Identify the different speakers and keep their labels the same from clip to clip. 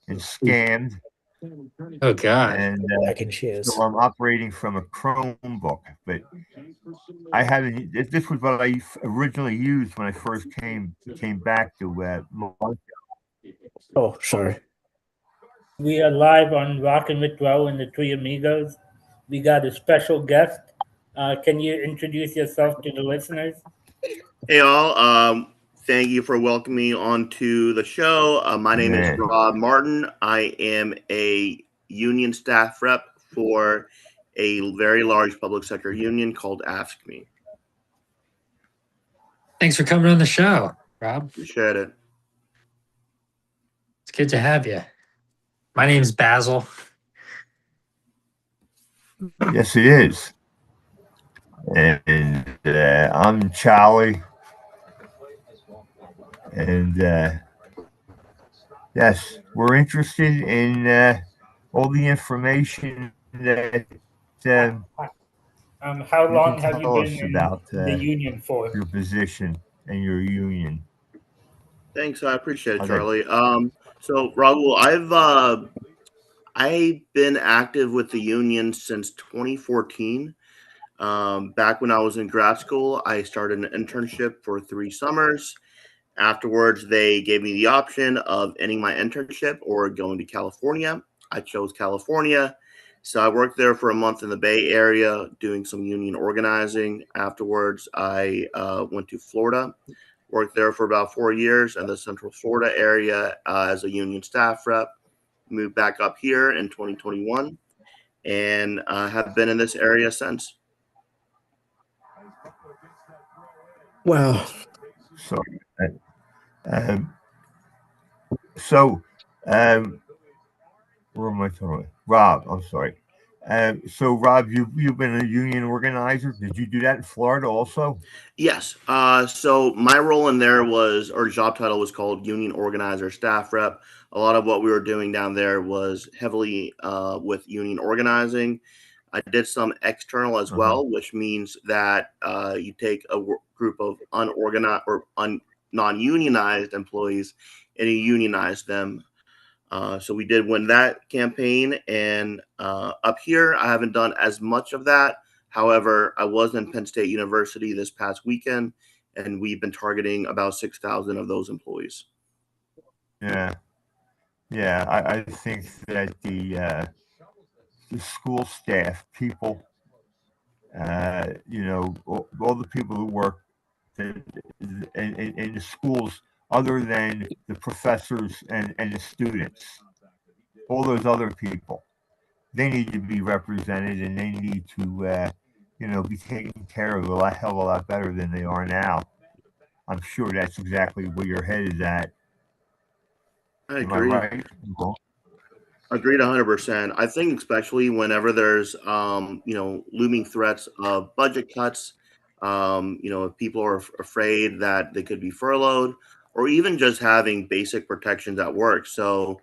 Speaker 1: and scammed,
Speaker 2: Oh God.
Speaker 1: and
Speaker 3: Mac and
Speaker 1: so
Speaker 3: cheese.
Speaker 1: I'm operating from a Chromebook. But I haven't. This was what I originally used when I first came back to
Speaker 3: Oh, sorry.
Speaker 4: We are live on Rockin with Rahul and the Three Amigos. We got a special guest. Can you introduce yourself to the listeners?
Speaker 5: Hey all, thank you for welcoming me onto the show. My name is
Speaker 1: man.
Speaker 5: Rob Martin. I am a union staff rep for a very large public sector union called Ask Me.
Speaker 2: Thanks for coming on the show, Rob.
Speaker 5: Appreciate it.
Speaker 2: It's good to have you. My name's Basil.
Speaker 1: Yes, it is. And I'm Charlie. And yes, we're interested in all the information that
Speaker 4: How
Speaker 1: you can
Speaker 4: long have you
Speaker 1: tell
Speaker 4: been
Speaker 1: us
Speaker 4: in
Speaker 1: about
Speaker 4: the union for?
Speaker 1: your position and your union.
Speaker 5: Thanks, I appreciate it,
Speaker 1: How that
Speaker 5: Charlie. So Rahul, I've been active with the union since 2014. Back when I was in grad school, I started an internship for 3 summers. Afterwards, they gave me the option of ending my internship or going to California. I chose California. So I worked there for a month in the Bay Area doing some union organizing. Afterwards, I went to Florida, worked there for about 4 years in the Central Florida area as a union staff rep. Moved back up here in 2021 and have been in this area since.
Speaker 3: Wow.
Speaker 1: so um, so um, where am I talking? Rob, I'm sorry. So Rob, you've been a union organizer. Did you do that in Florida also?
Speaker 5: Yes. So my role in there was, or job title was called union organizer staff rep. A lot of what we were doing down there was heavily with union organizing. I did some external as
Speaker 1: Uh-huh.
Speaker 5: well, which means that you take a group of unorganized or non-unionized employees and you unionize them. So we did win that campaign, and up here I haven't done as much of that. However, I was in Penn State University this past weekend, and we've been targeting about 6,000 of those employees.
Speaker 1: Yeah, yeah. I think that the school staff people, all the people who work in the schools, other than the professors and the students, all those other people, they need to be represented and they need to, be taken care of a hell of a lot better than they are now. I'm sure that's exactly where your head is at.
Speaker 5: I
Speaker 1: Am I
Speaker 5: agree.
Speaker 1: right? Well,
Speaker 5: Agreed 100%. I think especially whenever there's looming threats of budget cuts, if people are afraid that they could be furloughed or even just having basic protections at work. So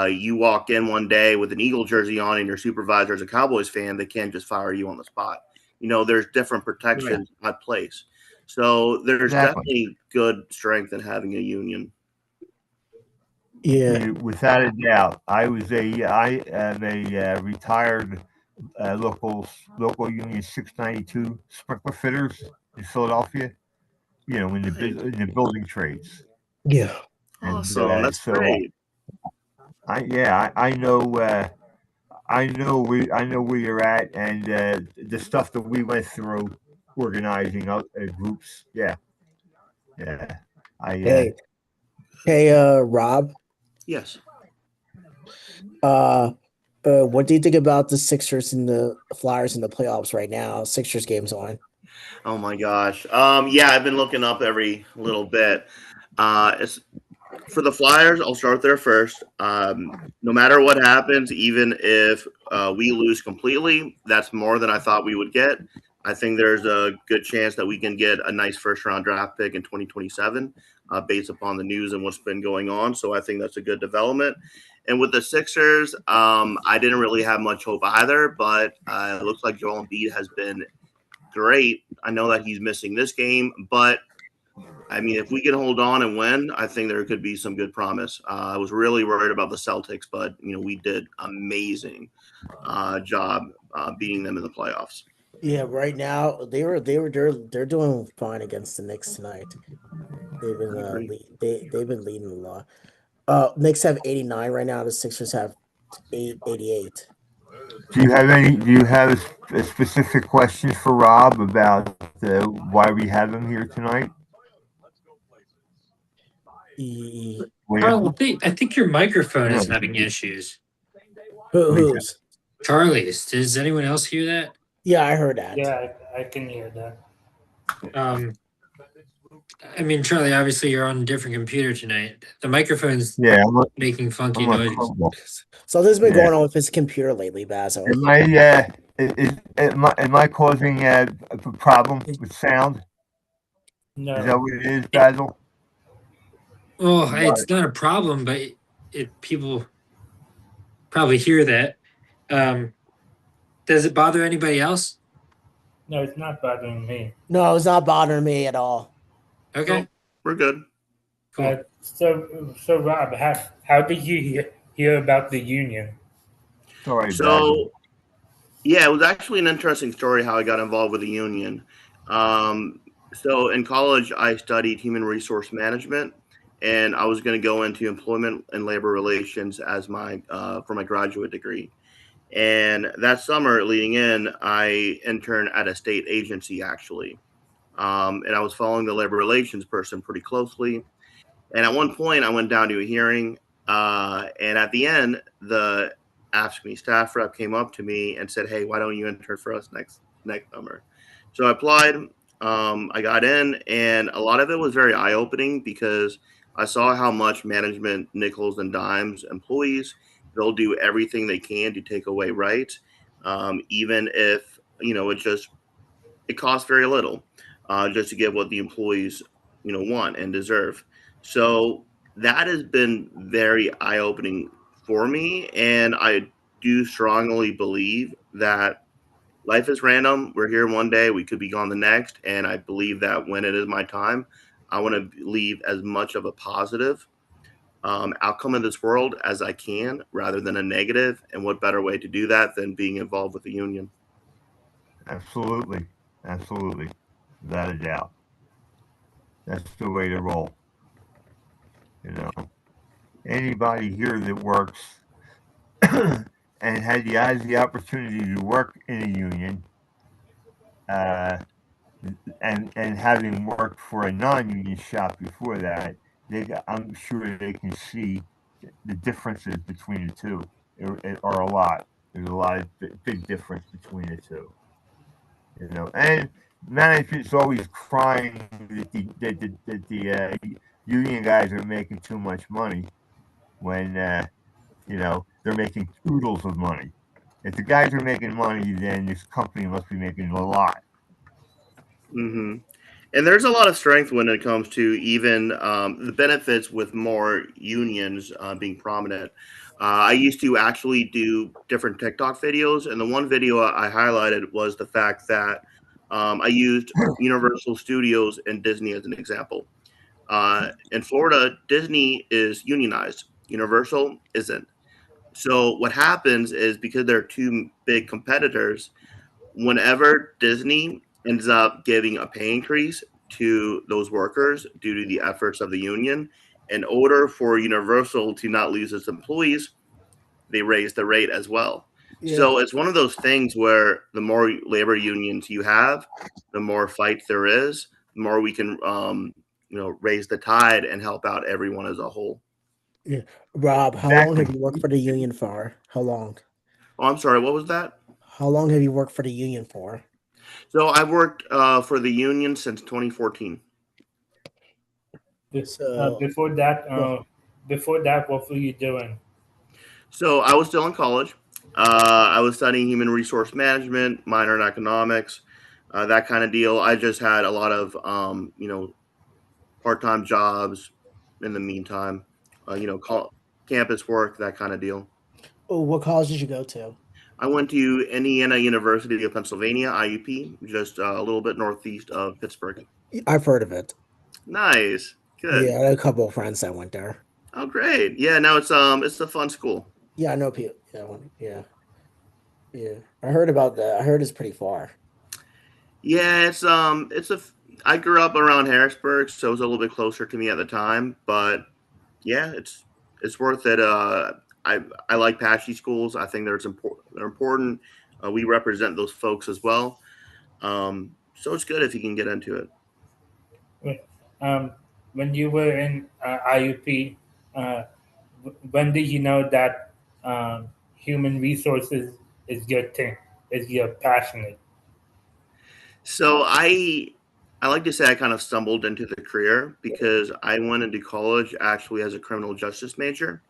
Speaker 5: you walk in one day with an Eagle jersey on and your supervisor is a Cowboys fan, they can't just fire you on the spot. There's different
Speaker 1: right.
Speaker 5: protections at place. So there's
Speaker 1: Exactly.
Speaker 5: definitely good strength in having a union.
Speaker 3: Yeah.
Speaker 1: Yeah, without a doubt. I am a retired local union 692 sprinkler fitters in Philadelphia.
Speaker 5: Nice.
Speaker 1: In the building trades,
Speaker 3: Yeah.
Speaker 1: and
Speaker 5: Awesome. That's
Speaker 1: so
Speaker 5: great.
Speaker 1: I know where you're at, and the stuff that we went through organizing groups. Yeah, yeah. I
Speaker 3: Hey, hey, Rob.
Speaker 5: Yes.
Speaker 3: Uh, what do you think about the Sixers and the Flyers in the playoffs right now? Sixers games on.
Speaker 5: Oh my gosh. Yeah, I've been looking up every little bit. It's for the Flyers. I'll start there first. No matter what happens, even if we lose completely, that's more than I thought we would get. I think there's a good chance that we can get a nice first round draft pick in 2027, based upon the news and what's been going on. So I think that's a good development. And with the Sixers, I didn't really have much hope either, but it looks like Joel Embiid has been great. I know that he's missing this game, but I mean, if we can hold on and win, I think there could be some good promise. I was really worried about the Celtics, but we did amazing job beating them in the playoffs.
Speaker 3: Yeah, right now they're doing fine against the Knicks tonight. They've been they've been leading a lot. Knicks have 89 right now. The Sixers have 88.
Speaker 1: Do you have a specific question for Rob about why we have him here tonight?
Speaker 2: Carl, I think your microphone is
Speaker 1: Yeah.
Speaker 2: having issues.
Speaker 3: Who's?
Speaker 2: Charlie's. Does anyone else hear that?
Speaker 3: Yeah, I heard that.
Speaker 4: Yeah, I can hear that.
Speaker 2: I mean, Charlie, obviously you're on a different computer tonight. The microphone's making funky noises.
Speaker 3: So this has been going on with his computer lately, Basil.
Speaker 1: Am I causing a problem with sound?
Speaker 4: No.
Speaker 1: Is that what it is, Basil?
Speaker 2: Well, it's not a problem, but people probably hear that. Does it bother anybody else?
Speaker 4: No, it's not bothering me.
Speaker 3: No, it's not bothering me at all.
Speaker 2: Okay.
Speaker 5: Nope, we're good.
Speaker 2: Cool.
Speaker 4: So Rob, how did you hear about the union?
Speaker 1: Sorry,
Speaker 5: So,
Speaker 1: Basil.
Speaker 5: yeah, it was actually an interesting story how I got involved with the union. So in college, I studied human resource management, and I was going to go into employment and labor relations as for my graduate degree. And that summer leading in, I interned at a state agency actually. And I was following the labor relations person pretty closely. And at one point, I went down to a hearing, and at the end, the Ask Me staff rep came up to me and said, "Hey, why don't you intern for us next summer?" So I applied. I got in, and a lot of it was very eye opening because I saw how much management nickels and dimes employees. They'll do everything they can to take away rights, even if it costs very little, just to get what the employees want and deserve. So that has been very eye opening for me, and I do strongly believe that life is random. We're here one day, we could be gone the next, and I believe that when it is my time, I want to leave as much of a positive outcome of this world as I can, rather than a negative. And what better way to do that than being involved with the union?
Speaker 1: Absolutely. Without a doubt. That's the way to roll. Anybody here that works and has the opportunity to work in a union, and having worked for a non-union shop before that, I'm sure they can see the differences between the two. Are a lot. There's a lot of big difference between the two. And management's always crying that the union guys are making too much money when they're making oodles of money. If the guys are making money, then this company must be making a lot.
Speaker 5: Mm-hmm. And there's a lot of strength when it comes to even the benefits with more unions being prominent. I used to actually do different TikTok videos, and the one video I highlighted was the fact that I used Universal Studios and Disney as an example. In Florida, Disney is unionized, Universal isn't. So what happens is because they're two big competitors, whenever Disney ends up giving a pay increase to those workers due to the efforts of the union, in order for Universal to not lose its employees, they raise the rate as well.
Speaker 3: Yeah.
Speaker 5: So it's one of those things where the more labor unions you have, the more fight there is, the more we can raise the tide and help out everyone as a whole.
Speaker 3: Yeah. Rob, how long have you worked for the union for? How long?
Speaker 5: Oh, I'm sorry, what was that?
Speaker 3: How long have you worked for the union for?
Speaker 5: So I've worked for the union since 2014.
Speaker 4: Before that, what were you doing?
Speaker 5: So I was still in college. I was studying human resource management, minor in economics, that kind of deal. I just had a lot of part-time jobs in the meantime, campus work, that kind of deal.
Speaker 3: Oh, what college did you go to?
Speaker 5: I went to Indiana University of Pennsylvania, IUP, just a little bit northeast of Pittsburgh.
Speaker 3: I've heard of it.
Speaker 5: Nice. Good.
Speaker 3: Yeah, I had a couple of friends that went there.
Speaker 5: Oh, great. Yeah, no, it's a fun school.
Speaker 3: Yeah, I know people. Yeah. I heard about that. I heard it's pretty far.
Speaker 5: Yeah, I grew up around Harrisburg, so it was a little bit closer to me at the time, but yeah, it's worth it. I like Apache schools. I think they're important. We represent those folks as well. So it's good if you can get into it.
Speaker 4: When you were in IUP, when did you know that human resources is your thing, is your passionate?
Speaker 5: So I like to say I kind of stumbled into the career because I went into college actually as a criminal justice major,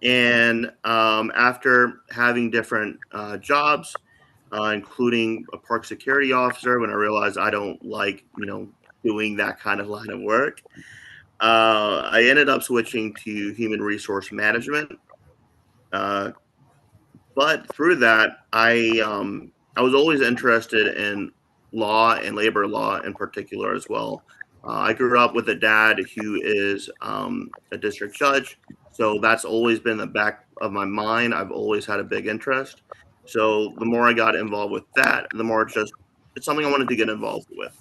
Speaker 5: and after having different jobs, including a park security officer, when I realized I don't like doing that kind of line of work, I ended up switching to human resource management. Uh, but through that, I was always interested in law and labor law in particular as well. I grew up with a dad who is a district judge, so that's always been the back of my mind. I've always had a big interest. So the more I got involved with that, the more it's something I wanted to get involved with.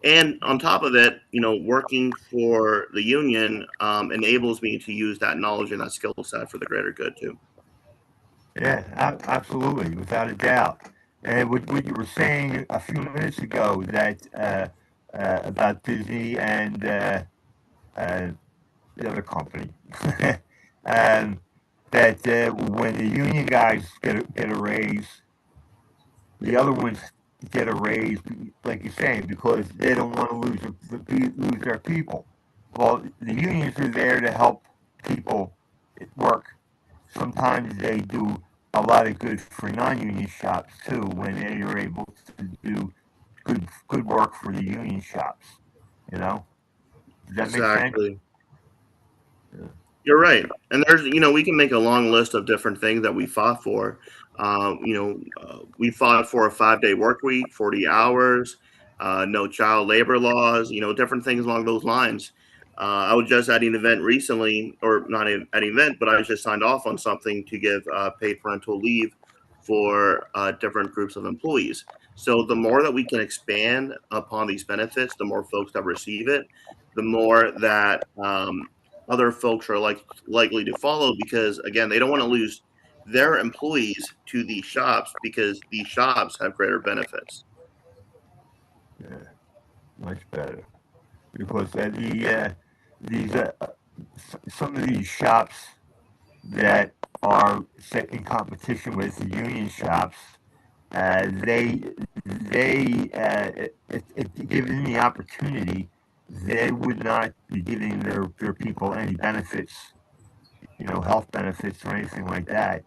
Speaker 5: And on top of it, working for the union enables me to use that knowledge and that skill set for the greater good too.
Speaker 1: Yeah, absolutely, without a doubt. And what you were saying a few minutes ago that about Disney and uh, the other company, um, that when the union guys get a raise, the other ones get a raise, like you're saying, because they don't want to lose their people. Well, the unions are there to help people work. Sometimes they do a lot of good for non-union shops too when they are able to do good work for the union shops. You know, does that make sense?
Speaker 5: Exactly. You're right. And we can make a long list of different things that we fought for. We fought for a 5-day work week, 40 hours, no child labor laws, different things along those lines. I was just at an event recently, or not at an event, but I just signed off on something to give paid parental leave for different groups of employees. So the more that we can expand upon these benefits, the more folks that receive it, the more that other folks are likely to follow because again they don't want to lose their employees to these shops because these shops have greater benefits.
Speaker 1: Yeah, much better because these some of these shops that are set in competition with the union shops, if given the opportunity, they would not be giving their people any benefits, health benefits or anything like that,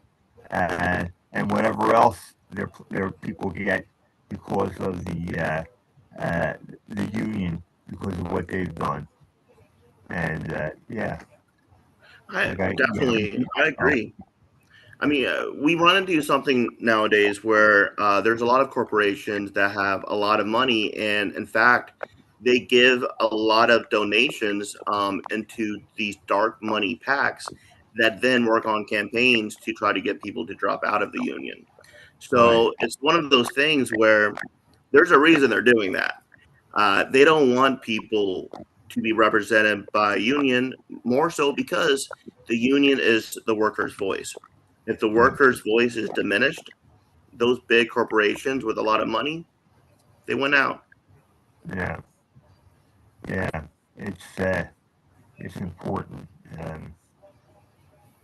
Speaker 1: and whatever else their people get because of the union because of what they've done, and yeah, like
Speaker 5: I agree. I mean, we run into something nowadays where there's a lot of corporations that have a lot of money, and in fact, they give a lot of donations into these dark money packs that then work on campaigns to try to get people to drop out of the union.
Speaker 1: right,
Speaker 5: So it's one of those things where there's a reason they're doing that. They don't want people to be represented by a union, more so because the union is the worker's voice. If the
Speaker 1: right,
Speaker 5: worker's voice is diminished, those big corporations with a lot of money, they win out.
Speaker 1: yeah, yeah, it's important.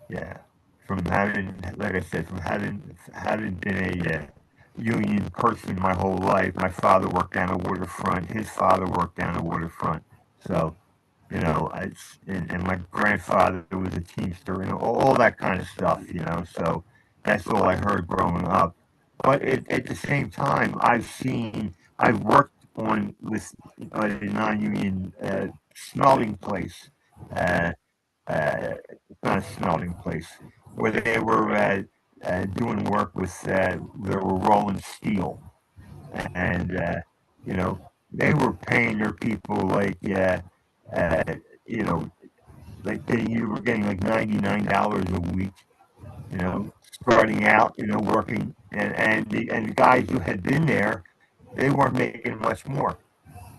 Speaker 1: Yeah, from having, like I said, from having been a union person my whole life. My father worked down the waterfront. His father worked down the waterfront. So, and my grandfather was a teamster and all that kind of stuff. So that's all I heard growing up. But at the same time, I've worked on with a non-union smelting place. Uh, not a smelting place, where they were doing work with, they were rolling steel. And, you know, they were paying their people like you know, like you were getting like $99 a week, you know, starting out, you know, working, and the guys who had been there, they weren't making much more,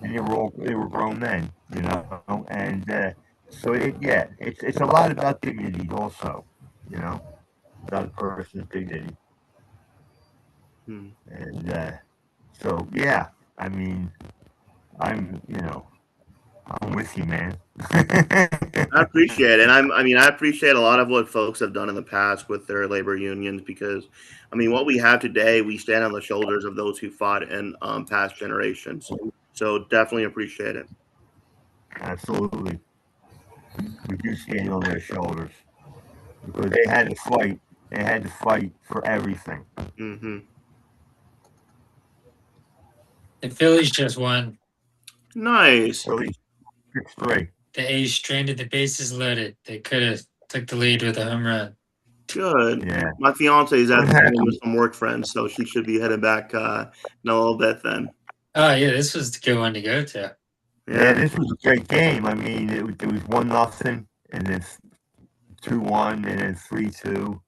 Speaker 1: and they were grown men, you know, and so it's a lot about dignity also, you know, about a person's dignity, and so yeah, I mean, I'm with you, man.
Speaker 5: I appreciate it. And I appreciate a lot of what folks have done in the past with their labor unions because, I mean, what we have today, we stand on the shoulders of those who fought in past generations. So definitely appreciate it.
Speaker 1: Absolutely. We do stand on their shoulders because they had to fight. They had to fight for everything.
Speaker 5: Mm-hmm.
Speaker 2: The Phillies just won.
Speaker 5: Nice.
Speaker 1: Philly 6-3.
Speaker 2: The A's stranded the bases loaded. They could have took the lead with a home run.
Speaker 5: Good.
Speaker 1: Yeah.
Speaker 5: My fiance is at home with some work friends, so she should be headed back in a little bit then.
Speaker 2: Oh yeah, this was the good one to go to.
Speaker 1: Yeah, this was a great game. I mean, it was 1-0, and then 2-1, and then 3-2.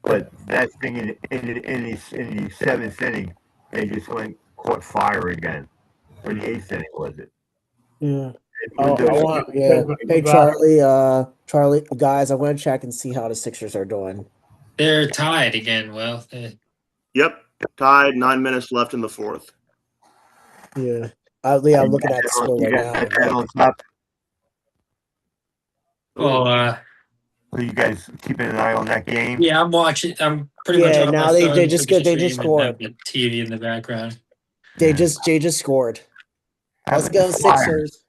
Speaker 1: But that thing in the seventh inning, they just caught fire again. Or the eighth inning, was it?
Speaker 3: Yeah.
Speaker 1: Oh,
Speaker 3: Hey, Charlie, guys, I'm going to check and see how the Sixers are doing.
Speaker 2: They're tied again. Well,
Speaker 5: Yep, tied. 9 minutes left in the fourth.
Speaker 3: Yeah. I'm looking at the score right now.
Speaker 2: Well,
Speaker 1: so you guys keeping an eye on that game?
Speaker 2: Yeah, I'm watching. I'm pretty much on
Speaker 3: now
Speaker 2: my phone.
Speaker 3: they just scored.
Speaker 2: The TV in the background.
Speaker 3: They just scored. Let's go Sixers.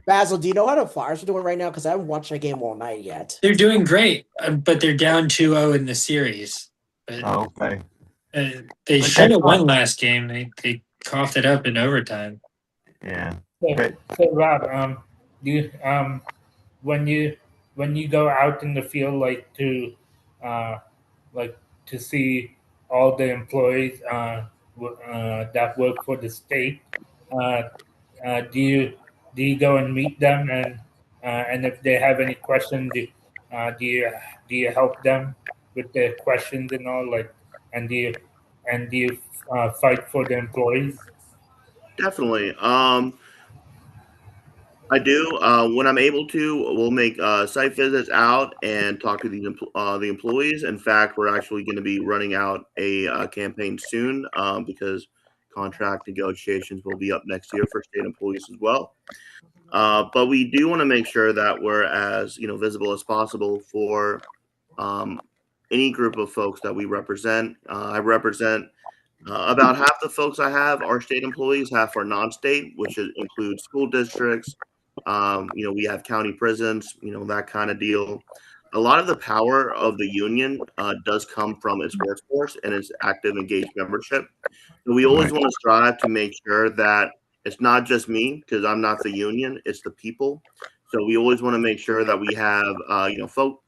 Speaker 3: Basil, do you know how the Flyers are doing right now? Because I haven't watched that game all night yet.
Speaker 2: They're doing great, but they're down 2-0 in the series. But,
Speaker 1: okay.
Speaker 2: They should have won last game. They coughed it up in overtime.
Speaker 1: Yeah.
Speaker 4: So Rob, do you when you go out in the field like to see all the employees that work for the state, do you go and meet them and if they have any questions, do you help them with their questions and all and do you fight for the employees?
Speaker 5: Definitely. I do. When I'm able to, we'll make site visits out and talk to the employees. In fact, we're actually going to be running out a campaign soon because contract negotiations will be up next year for state employees as well. But we do want to make sure that we're as visible as possible for any group of folks that we represent. I represent about half the folks I have are state employees, half are non-state, which includes school districts. We have county prisons, that kind of deal. A lot of the power of the union does come from its workforce and its active engaged membership. So we always want to strive to make sure that it's not just me, because I'm not the union, it's the people. So we always want to make sure that we have, folk.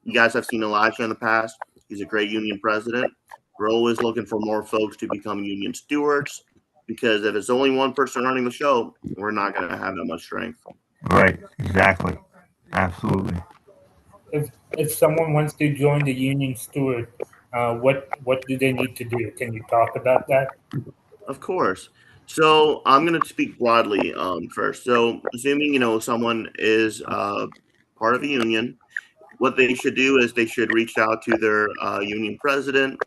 Speaker 5: You guys have seen Elijah in the past. He's a great union president. We're always looking for more folks to become union stewards, because if it's only one person running the show, we're not going to have that much strength.
Speaker 1: Right. Exactly. Absolutely.
Speaker 4: If someone wants to join the union steward, what do they need to do? Can you talk about that?
Speaker 5: Of course. So I'm going to speak broadly first. So assuming someone is part of a union, what they should do is they should reach out to their union president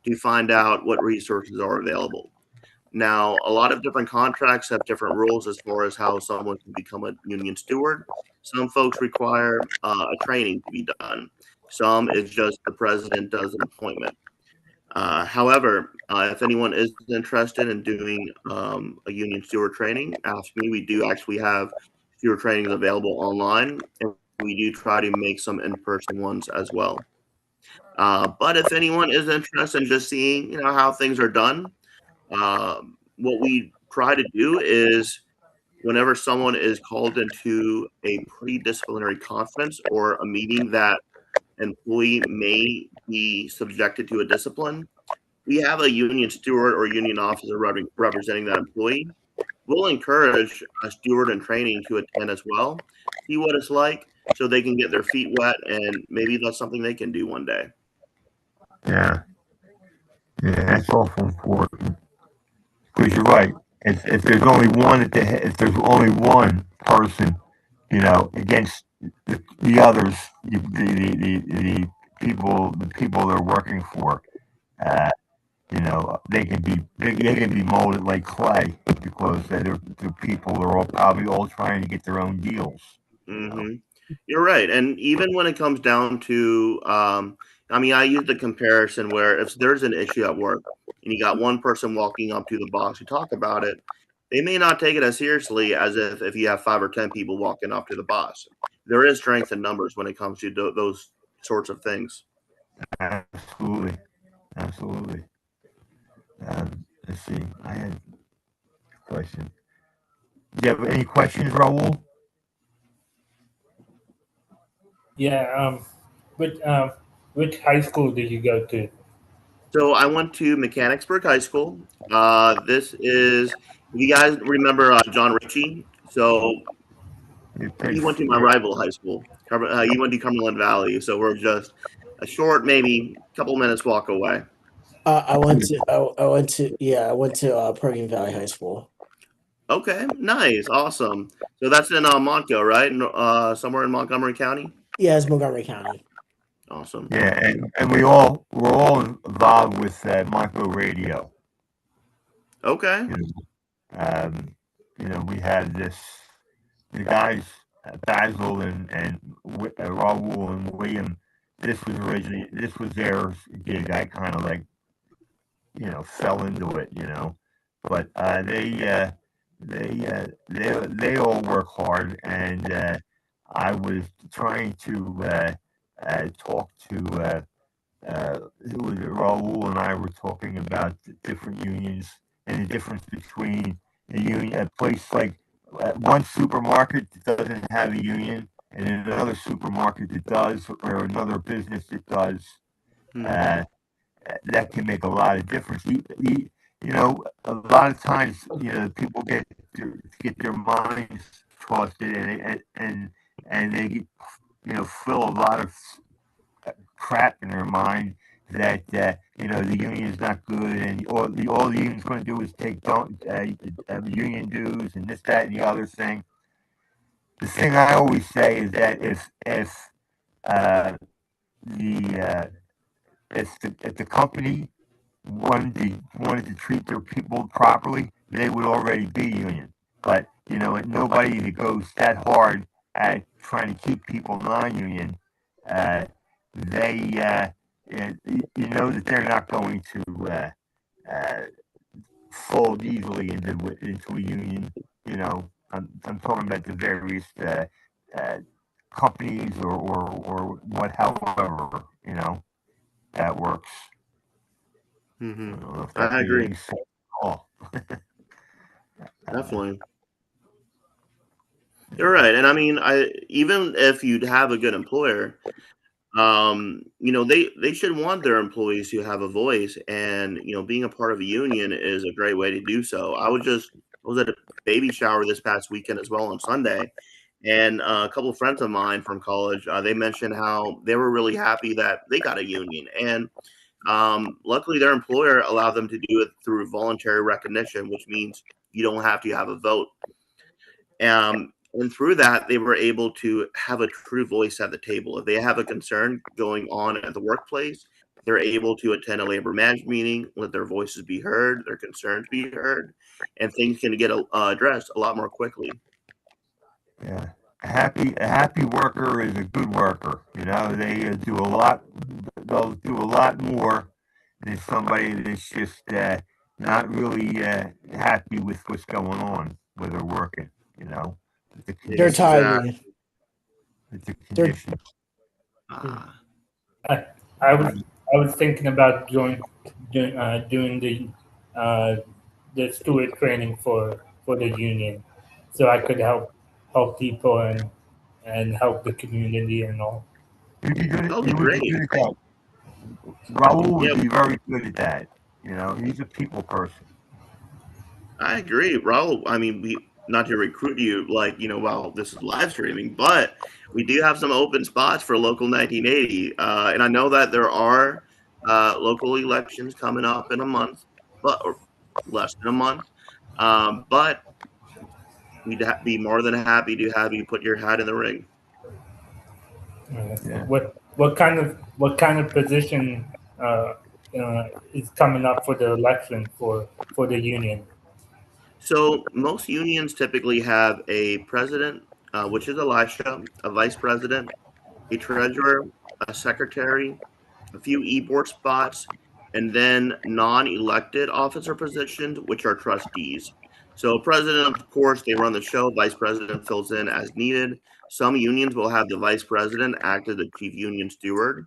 Speaker 5: to find out what resources are available. Now, a lot of different contracts have different rules as far as how someone can become a union steward. Some folks require a training to be done. Some is just the president does an appointment. However, if anyone is interested in doing a union steward training, ask me. We do actually have steward trainings available online, and we do try to make some in-person ones as well. But if anyone is interested in just seeing, how things are done, what we try to do is whenever someone is called into a pre-disciplinary conference or a meeting that employee may be subjected to a discipline, we have a union steward or union officer representing that employee, we'll encourage a steward in training to attend as well, see what it's like, so they can get their feet wet, and maybe that's something they can do one day.
Speaker 1: Yeah, that's awful important. Because you're right. If there's only one if there's only one person, against the others, the people they're working for, uh, they can be molded like clay because they're people. They're all probably all trying to get their own deals.
Speaker 5: Mm-hmm. You're right, and even when it comes down to, I mean, I use the comparison where if there's an issue at work and you got one person walking up to the boss to talk about it, they may not take it as seriously as if you have 5 or 10 people walking up to the boss. There is strength in numbers when it comes to those sorts of things.
Speaker 1: Absolutely, absolutely. Let's see. I had a question. Do you have any questions, Rahul?
Speaker 4: Yeah. Which high school did you go to?
Speaker 5: So I went to Mechanicsburg High School. This is, you guys remember John Ritchie? So he went to my rival high school. He went to Cumberland Valley. So we're just a short, maybe couple minutes walk away.
Speaker 3: I went to Perkins Valley High School.
Speaker 5: Okay, nice, awesome. So that's in Montco, right? Somewhere in Montgomery County.
Speaker 3: Yeah, it's Montgomery County.
Speaker 5: Awesome.
Speaker 1: Yeah, and we're all involved with Montco Radio.
Speaker 5: Okay.
Speaker 1: We had the guys, Basil and Rahul and William. This was their gig. I kind of like, fell into it, but they all work hard, and I was trying to talk to who was it? Rahul and I were talking about the different unions and the difference between a place like one supermarket that doesn't have a union and another supermarket that does, or another business that does. That can make a lot of difference. A lot of times, people get their minds tossed in, and they get, fill a lot of crap in their mind that the union's not good, and all the union's going to do is take union dues and this, that, and the other thing. The thing I always say is that if the if the company wanted to treat their people properly, they would already be union. But nobody that goes that hard at trying to keep people non-union, they that they're not going to fold easily into a union. I'm talking about the various companies or what, however that works.
Speaker 5: I agree. Definitely. You're right, and I mean, even if you'd have a good employer, they should want their employees to have a voice, and being a part of a union is a great way to do so. I was at a baby shower this past weekend as well on Sunday, and a couple of friends of mine from college, they mentioned how they were really happy that they got a union, and luckily their employer allowed them to do it through voluntary recognition, which means you don't have to have a vote. And through that, they were able to have a true voice at the table. If they have a concern going on at the workplace, they're able to attend a labor management meeting, let their voices be heard, their concerns be heard, and things can get addressed a lot more quickly.
Speaker 1: Yeah, a happy worker is a good worker. They do a lot. They'll do a lot more than somebody that's just not really happy with what's going on where they're working.
Speaker 3: They're tired.
Speaker 1: It's a condition.
Speaker 4: I was thinking about doing the steward training for the union, so I could help people and help the community and all.
Speaker 1: You'd be good.
Speaker 5: That'll be
Speaker 1: You would
Speaker 5: great.
Speaker 1: be good at that. Rahul would be very good at that. He's a people person.
Speaker 5: I agree, Rahul. I mean, we not to recruit you while this is live streaming, but we do have some open spots for local 1980, and I know that there are local elections coming up in a month, or less than a month. But we'd be more than happy to have you put your hat in the ring.
Speaker 1: Yeah.
Speaker 4: What kind of position is coming up for the election for the union?
Speaker 5: So most unions typically have a president, which is Elisha, a vice president, a treasurer, a secretary, a few e-board spots, and then non-elected officer positions, which are trustees. So president, of course, they run the show. Vice president fills in as needed. Some unions will have the vice president act as the chief union steward.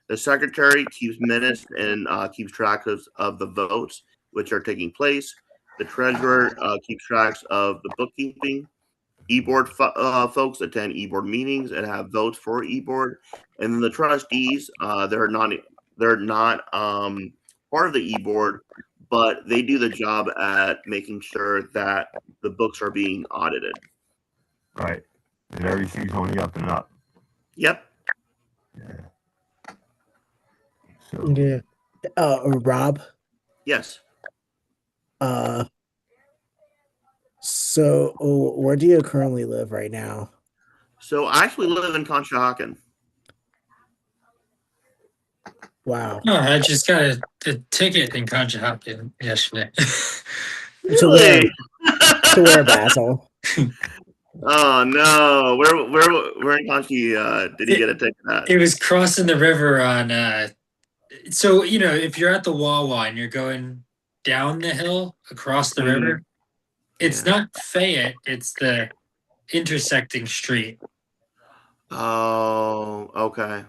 Speaker 5: The secretary keeps minutes and keeps track of the votes which are taking place. The treasurer keeps tracks of the bookkeeping. E-board folks attend e-board meetings and have votes for e-board, and then the trustees they're not part of the e-board, but they do the job at making sure that the books are being audited.
Speaker 1: Right, and everything's on the up and up.
Speaker 5: Yep.
Speaker 1: Yeah. So
Speaker 3: Yeah. Rob.
Speaker 5: Yes.
Speaker 3: So where do you currently live right now?
Speaker 5: So I actually live in Conshohocken.
Speaker 3: Wow.
Speaker 2: No, I just got a ticket in Conshohocken yesterday.
Speaker 5: Really?
Speaker 3: To where, Basil?
Speaker 5: Oh no! Where in Conchi did he get a ticket at?
Speaker 2: It was crossing the river on. So if you're at the Wawa and you're going down the hill across the river, it's not Fayette. It's the intersecting street.
Speaker 5: Oh, okay.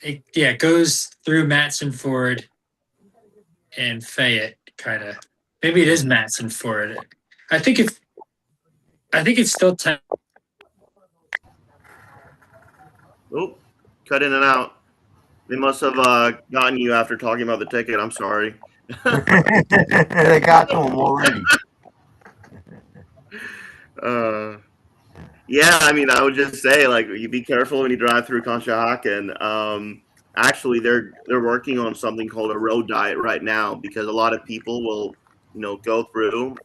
Speaker 2: It goes through Matson Ford and Fayette, kind of. Maybe it is Matson Ford. I think it's still 10.
Speaker 5: Oh, cut in and out. They must have gotten you after talking about the ticket. I'm sorry.
Speaker 1: they got to him already.
Speaker 5: Yeah, I mean, I would just say, you be careful when you drive through Conshohocken. Actually, they're working on something called a road diet right now because a lot of people will, go through.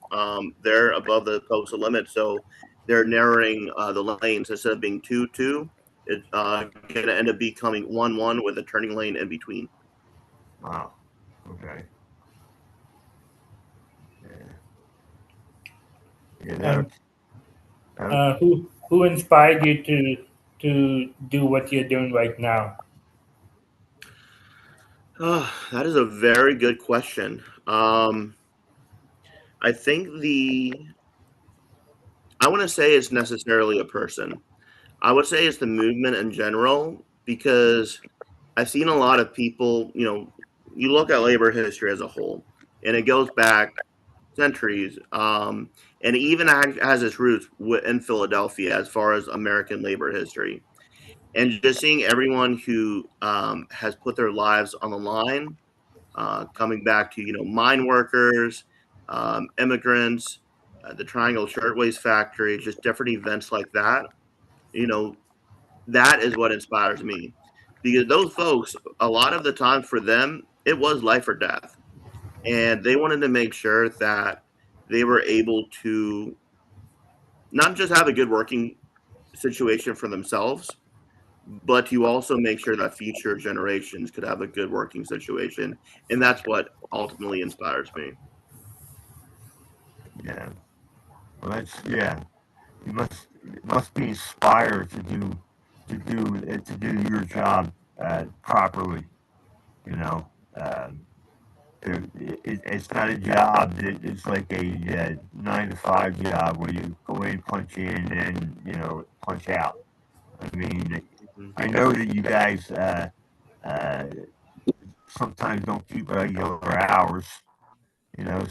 Speaker 5: They're above the postal limit, so they're narrowing the lanes instead of being 2-2. It's going to end up becoming 1-1 with a turning lane in between.
Speaker 1: Wow. Okay. Yeah.
Speaker 4: Who inspired you to do what you're doing right now?
Speaker 5: That is a very good question. I think I want to say it's necessarily a person. I would say it's the movement in general because I've seen a lot of people, you look at labor history as a whole, and it goes back centuries, and it even has its roots in Philadelphia as far as American labor history. And just seeing everyone who has put their lives on the line, coming back to, mine workers, immigrants, the Triangle Shirtwaist Factory, just different events like that, that is what inspires me. Because those folks, a lot of the time for them, it was life or death. And they wanted to make sure that they were able to not just have a good working situation for themselves, but to also make sure that future generations could have a good working situation. And that's what ultimately inspires me.
Speaker 1: Yeah. Well, you must be inspired to do your job properly. It's not a job that it's like a 9-to-5 job where you go in, punch in, and punch out. I mean, I know that you guys sometimes don't keep regular hours.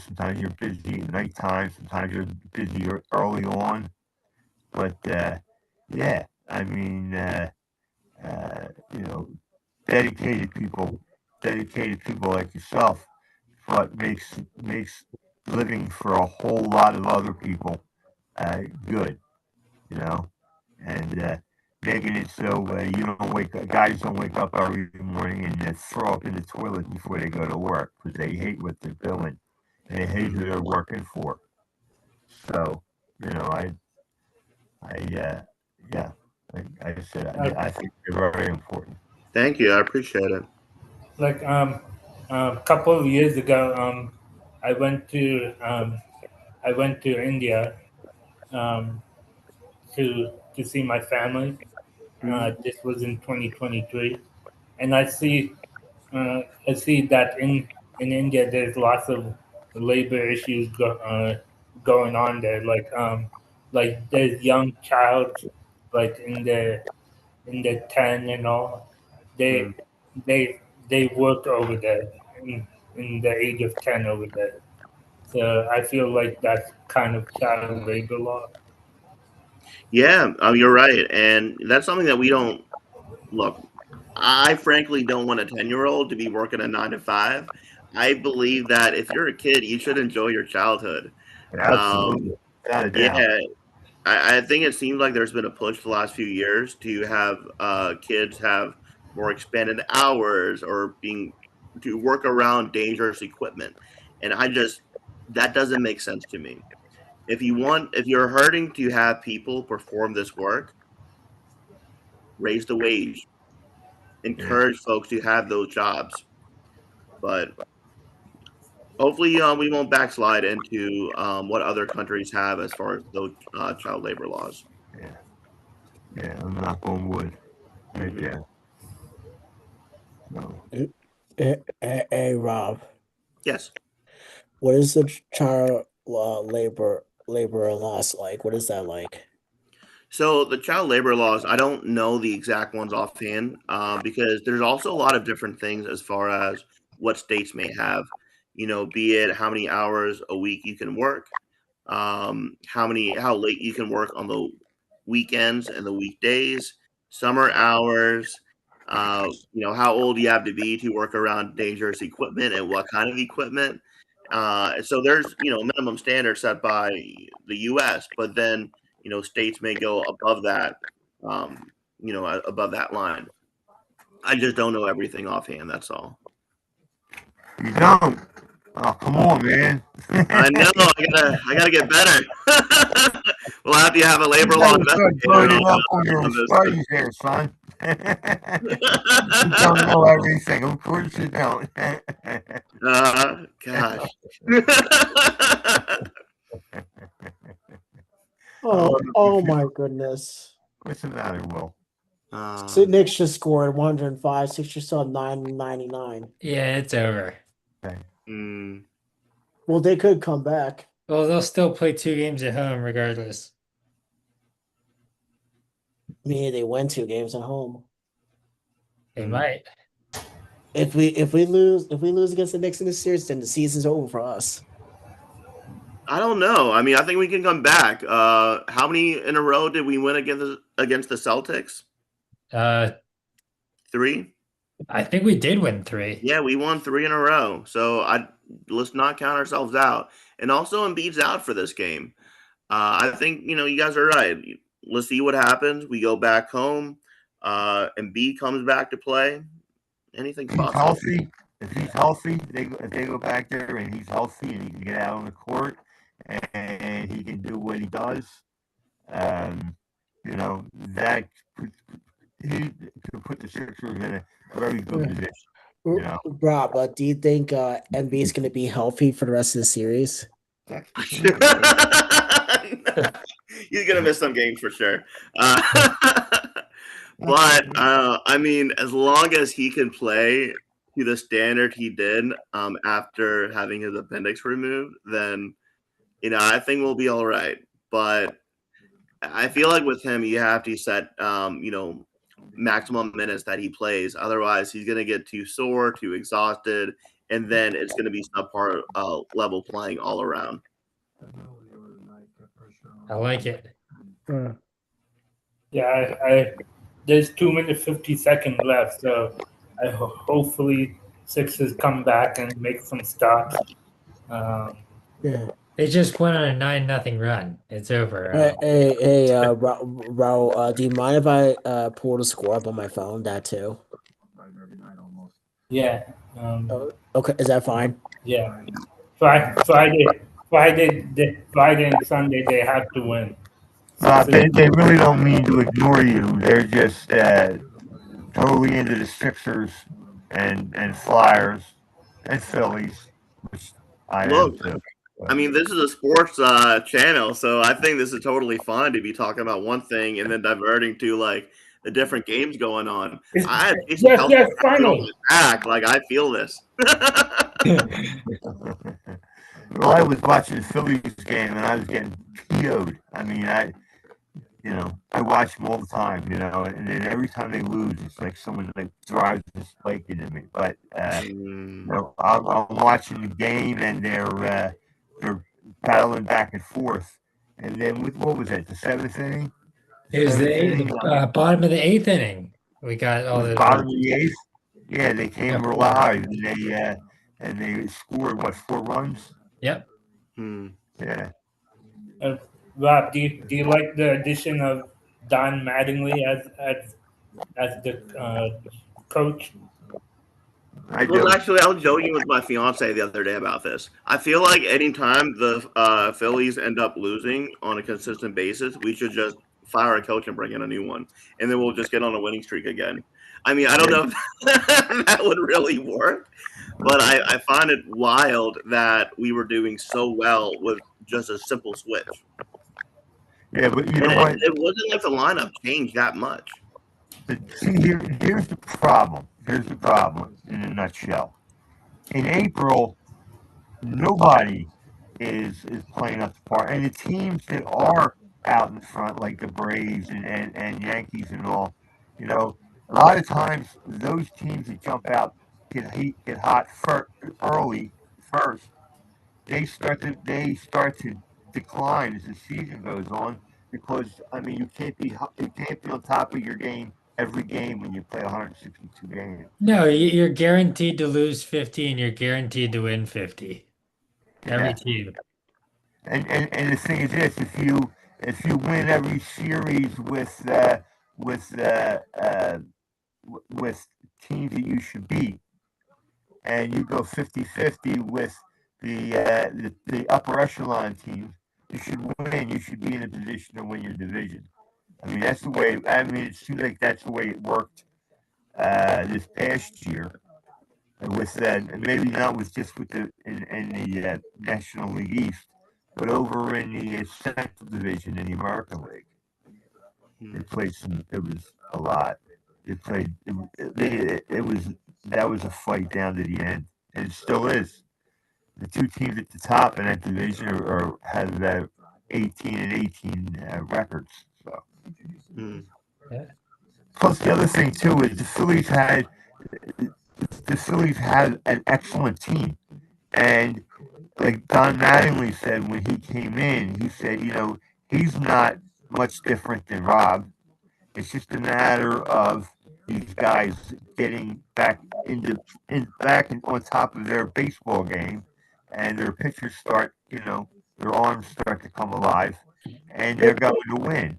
Speaker 1: Sometimes you're busy at nighttime, sometimes you're busy early on. But I mean, dedicated people dedicated people like yourself, but makes living for a whole lot of other people good, you know, and making it so you don't wake up, guys don't wake up every morning and throw up in the toilet before they go to work because they hate what they're doing and they hate who they're working for. So, you know, yeah, I said I think they're very important.
Speaker 5: Thank you. I appreciate it.
Speaker 4: Like a couple of years ago, I went to India um, to see my family. This was in 2023, and I see that in India there's lots of labor issues going on there. Like there's young child like in the 10 and all. They they they work over there in the age of 10 over there. So I feel like that's kind of child labor law.
Speaker 5: Yeah, you're right, and that's something that we don't look. I frankly don't want a 10-year-old to be working a 9 to 5. I believe that if you're a kid, you should enjoy your childhood.
Speaker 1: Absolutely, without a doubt.
Speaker 5: Yeah, I think it seems like there's been a push the last few years to have kids have more expanded hours or being to work around dangerous equipment, and that doesn't make sense to me. If you're hurting to have people perform this work, raise the wage,
Speaker 1: Yeah.
Speaker 5: encourage folks to have those jobs. But hopefully, we won't backslide into what other countries have as far as those child labor laws.
Speaker 1: Yeah, yeah, I'm knock on wood. Right
Speaker 5: Mhm.
Speaker 1: there. No.
Speaker 3: Hey, Rob,
Speaker 5: Yes.
Speaker 3: what is the child labor loss like? What is that like?
Speaker 5: So the child labor laws, I don't know the exact ones offhand because there's also a lot of different things as far as what states may have. Be it how many hours a week you can work, how late you can work on the weekends and the weekdays, summer hours, how old you have to be to work around dangerous equipment and what kind of equipment. So there's minimum standards set by the U.S., but then states may go above that, above that line. I just don't know everything offhand. That's all.
Speaker 1: You don't. Oh, come on, man.
Speaker 5: I know. I gotta get better. We'll have to have a labor
Speaker 1: You
Speaker 5: law
Speaker 1: gotta start
Speaker 5: investigator
Speaker 1: burning up on your
Speaker 5: on this.
Speaker 1: studies there, son. You don't know everything. Of course you don't.
Speaker 5: Gosh.
Speaker 3: Oh my goodness.
Speaker 1: What's the matter, Will?
Speaker 3: So Knicks just scored 105, Sixers saw 999.
Speaker 2: Yeah, it's over.
Speaker 1: Okay.
Speaker 3: Well, they could come back.
Speaker 2: Well, they'll still play 2 games at home regardless.
Speaker 3: Meaning they win 2 games at home.
Speaker 2: They might.
Speaker 3: If we lose against the Knicks in this series, then the season's over for us.
Speaker 5: I don't know. I mean, I think we can come back. How many in a row did we win against the Celtics? 3.
Speaker 2: I think we did win 3.
Speaker 5: Yeah, we won 3 in a row. So let's not count ourselves out. And also, Embiid's out for this game. I think you guys are right. Let's see what happens. We go back home. Embiid comes back to play. Anything's possible.
Speaker 1: Healthy. If he's healthy, if they go back there and he's healthy and he can get out on the court and he can do what he does, that he could put the Sixers in a very good position.
Speaker 3: Rob, do you think NB is going to be healthy for the rest of the series?
Speaker 5: He's gonna miss some games for sure. But I mean, as long as he can play to the standard he did after having his appendix removed, then I think we'll be all right. But I feel like with him, you have to set maximum minutes that he plays. Otherwise, he's gonna get too sore, too exhausted, and then it's gonna be subpar level playing all around.
Speaker 2: I like it.
Speaker 4: Yeah, there's 2 minutes 50 seconds left, so hopefully Sixers come back and make some stops.
Speaker 3: Yeah.
Speaker 2: They just went on a 9-0 run. It's over.
Speaker 3: Hey, Raul, do you mind if I pull the score up on my phone? That too.
Speaker 4: Yeah.
Speaker 3: Okay, is that fine?
Speaker 4: Yeah. Friday and Sunday they have to win.
Speaker 1: They really don't mean to ignore you. They're just totally into the Sixers and Flyers and Phillies, which I am
Speaker 5: Look,
Speaker 1: too.
Speaker 5: I mean, this is a sports channel, so I think this is totally fine to be talking about one thing and then diverting to like the different games going on. I had Jason Kelsey
Speaker 4: Yes,
Speaker 5: on
Speaker 4: finally.
Speaker 5: my back. Like I feel this.
Speaker 1: Well, I was watching the Phillies game and I was getting PO'd. I mean, I watch them all the time, and then every time they lose, it's like someone like drives a spike into me. But I'm watching the game and they're battling back and forth. And then what was it? The seventh inning?
Speaker 2: It was the bottom of the 8th inning. We got all the
Speaker 1: bottom of the eighth. Yeah, they came
Speaker 2: Yeah.
Speaker 1: alive and they scored 4 runs.
Speaker 2: Yep.
Speaker 1: Yeah.
Speaker 4: Rob, do you like the addition of Don Mattingly as the coach?
Speaker 1: I
Speaker 5: Well,
Speaker 1: do.
Speaker 5: actually, I was joking with my fiance the other day about this. I feel like anytime the Phillies end up losing on a consistent basis, we should just fire a coach and bring in a new one, and then we'll just get on a winning streak again. I mean, I don't know if that would really work, but I find it wild that we were doing so well with just a simple switch.
Speaker 1: Yeah, but you
Speaker 5: And
Speaker 1: know what?
Speaker 5: it wasn't like the lineup changed that much.
Speaker 1: See, here's the problem. Here's the problem in a nutshell. In April, nobody is playing up to par, and the teams that are out in front, like the Braves and Yankees and all, a lot of times those teams that jump out get hot early first. They start to decline as the season goes on because I mean you can't be on top of your game every game when you play 162 games.
Speaker 2: No, you're guaranteed to lose 50 and you're guaranteed to win 50. Every
Speaker 1: Yeah.
Speaker 2: team.
Speaker 1: And the thing is this: if you win every series with with teams that you should beat, and you go 50-50 with the upper echelon teams, you should win. You should be in a position to win your division. I mean, that's the way. I mean, it seems like that's the way it worked this past year. With maybe not with just with in the National League East, but over in the Central Division in the American League, they played some. It was a lot. They played. It was that was a fight down to the end, and it still is. The two teams at the top in that division have 18 and 18 records. So.
Speaker 2: Yeah.
Speaker 1: Plus, the other thing too is the Phillies had an excellent team, and like Don Mattingly said when he came in, he said, he's not much different than Rob. It's just a matter of these guys getting back on top of their baseball game, and their pitchers their arms start to come alive, and they're going to win.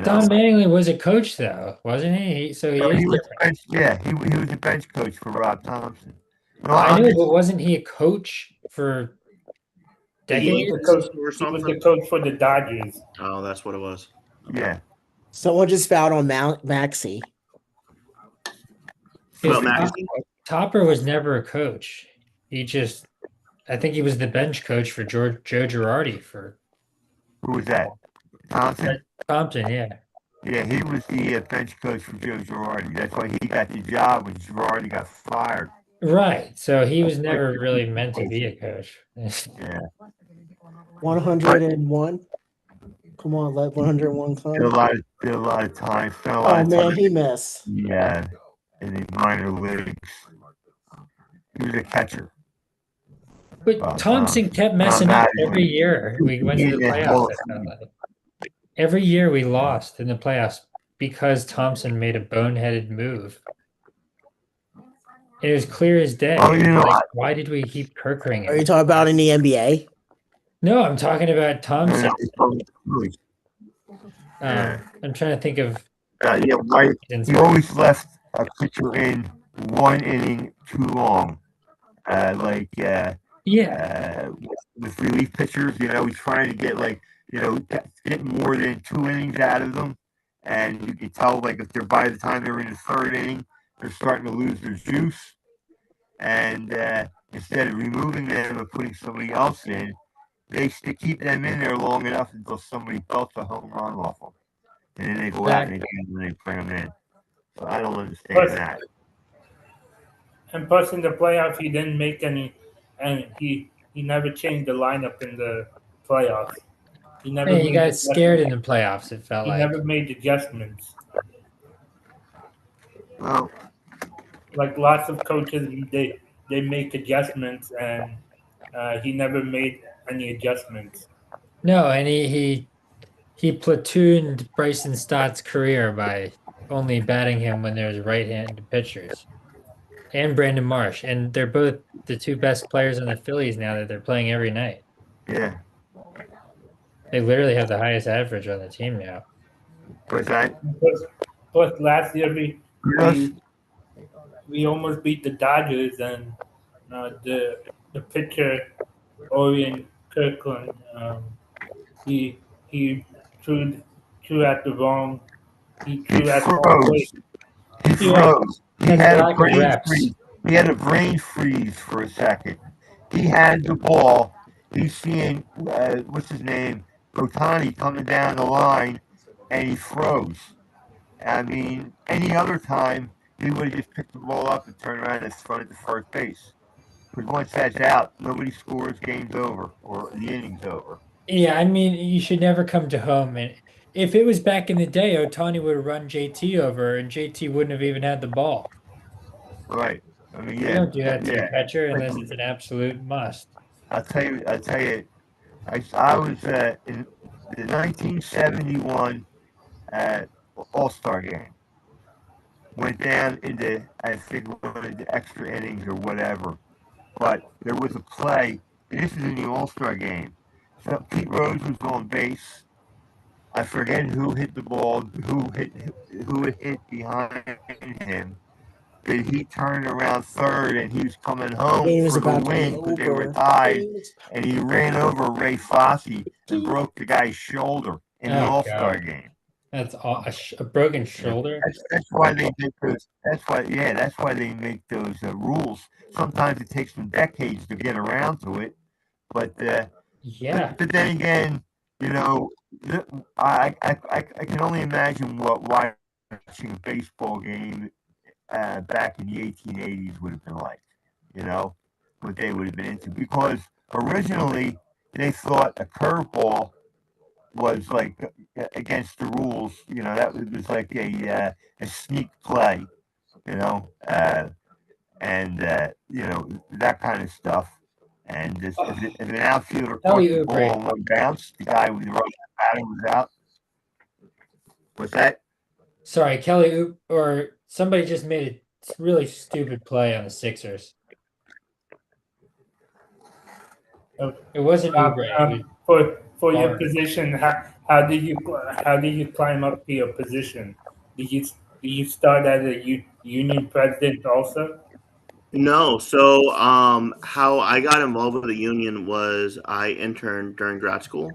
Speaker 2: Don Mattingly was a coach, though, wasn't he? So he is different.
Speaker 1: He was a bench coach for Rob Thompson. No,
Speaker 2: I know, but wasn't he a coach for decades?
Speaker 5: He was
Speaker 4: the coach for the Dodgers.
Speaker 5: Oh, that's what it was.
Speaker 1: Yeah.
Speaker 3: Someone just fouled on Maxey.
Speaker 2: Topper was never a coach. I think he was the bench coach for Joe Girardi for.
Speaker 1: Who was that? Thompson?
Speaker 2: Thompson, yeah.
Speaker 1: Yeah, he was the bench coach for Joe Girardi. That's why he got the job when Girardi got fired.
Speaker 2: Right. So he was never really meant to be a coach.
Speaker 1: Yeah.
Speaker 3: 101. Come on, let 101 come.
Speaker 1: Did a lot of time.
Speaker 3: Oh man, he missed.
Speaker 1: Yeah, in the minor leagues. He was a catcher.
Speaker 2: But Thompson kept messing up every year. We went to the playoffs. Every year we lost in the playoffs because Thompson made a boneheaded move. It was clear as day.
Speaker 1: Oh, you know,
Speaker 2: like, why did we keep Kirkering
Speaker 3: Are you
Speaker 2: him?
Speaker 3: talking about in the NBA?
Speaker 2: No, I'm talking about Thompson.
Speaker 1: Yeah.
Speaker 2: I'm trying to think of.
Speaker 1: Yeah, right. He always left a pitcher in one inning too long. With relief pitchers, he's trying to get get more than 2 innings out of them, and you can tell if they're by the time they're in the third inning, they're starting to lose their juice, and instead of removing them and putting somebody else in, they keep them in there long enough until somebody belts a home run off them, and then they go out and they bring them in. So I don't understand that.
Speaker 4: And plus, in the playoff, he didn't make any, and he never changed the lineup in the playoffs. He never.
Speaker 2: He got scared in the playoffs. It felt like
Speaker 4: he never made adjustments.
Speaker 1: Well,
Speaker 4: like lots of coaches, they make adjustments, and he never made any adjustments.
Speaker 2: No, and he platooned Bryson Stott's career by only batting him when there's right-handed pitchers, and Brandon Marsh, and they're both the two best players on the Phillies now that they're playing every night.
Speaker 1: Yeah.
Speaker 2: They literally have the highest average on the team now.
Speaker 1: What's that?
Speaker 4: Plus last year we almost beat the Dodgers, and the pitcher Orion Kirkland, he threw at the wrong. He threw at the wrong way.
Speaker 1: He froze. He had a brain freeze. He had a brain freeze for a second. He had the ball. He's seeing what's his name, Otani coming down the line, and he froze. I mean, any other time he would have just picked the ball up and turned around and thrown it to first base. Because once that's out, nobody scores, game's over, or the inning's over.
Speaker 2: Yeah, I mean, you should never come to home. And if it was back in the day, Otani would have run JT over, and JT wouldn't have even had the ball.
Speaker 1: Right. I mean,
Speaker 2: You don't do that to a catcher unless it's an absolute must.
Speaker 1: I'll tell you. I was in the 1971 All-Star game. Went down into, I think, one of the extra innings or whatever. But there was a play. This is in the All-Star game. So Pete Rose was on base. I forget who hit the ball, who it hit behind him. But he turned around third, and he was coming home for the win because they were tied. And he ran over Ray Fosse and broke the guy's shoulder in the All-Star game.
Speaker 2: That's a broken shoulder.
Speaker 1: That's why they make those. That's why they make those rules. Sometimes it takes them decades to get around to it, but But then again, I can only imagine what watching a baseball game back in the 1880s would have been like. What they would have been into, because originally they thought a curveball was like against the rules. That was like a sneak play. And that kind of stuff. And if an outfielder caught the ball on one bounce, the guy with the right batting was out. What's that?
Speaker 2: Sorry, Kelly, or somebody just made a really stupid play on the Sixers. It wasn't Oubre.
Speaker 4: For your position, how do you climb up to your position? Do you start as a union president also?
Speaker 5: No. So how I got involved with the union was I interned during grad school.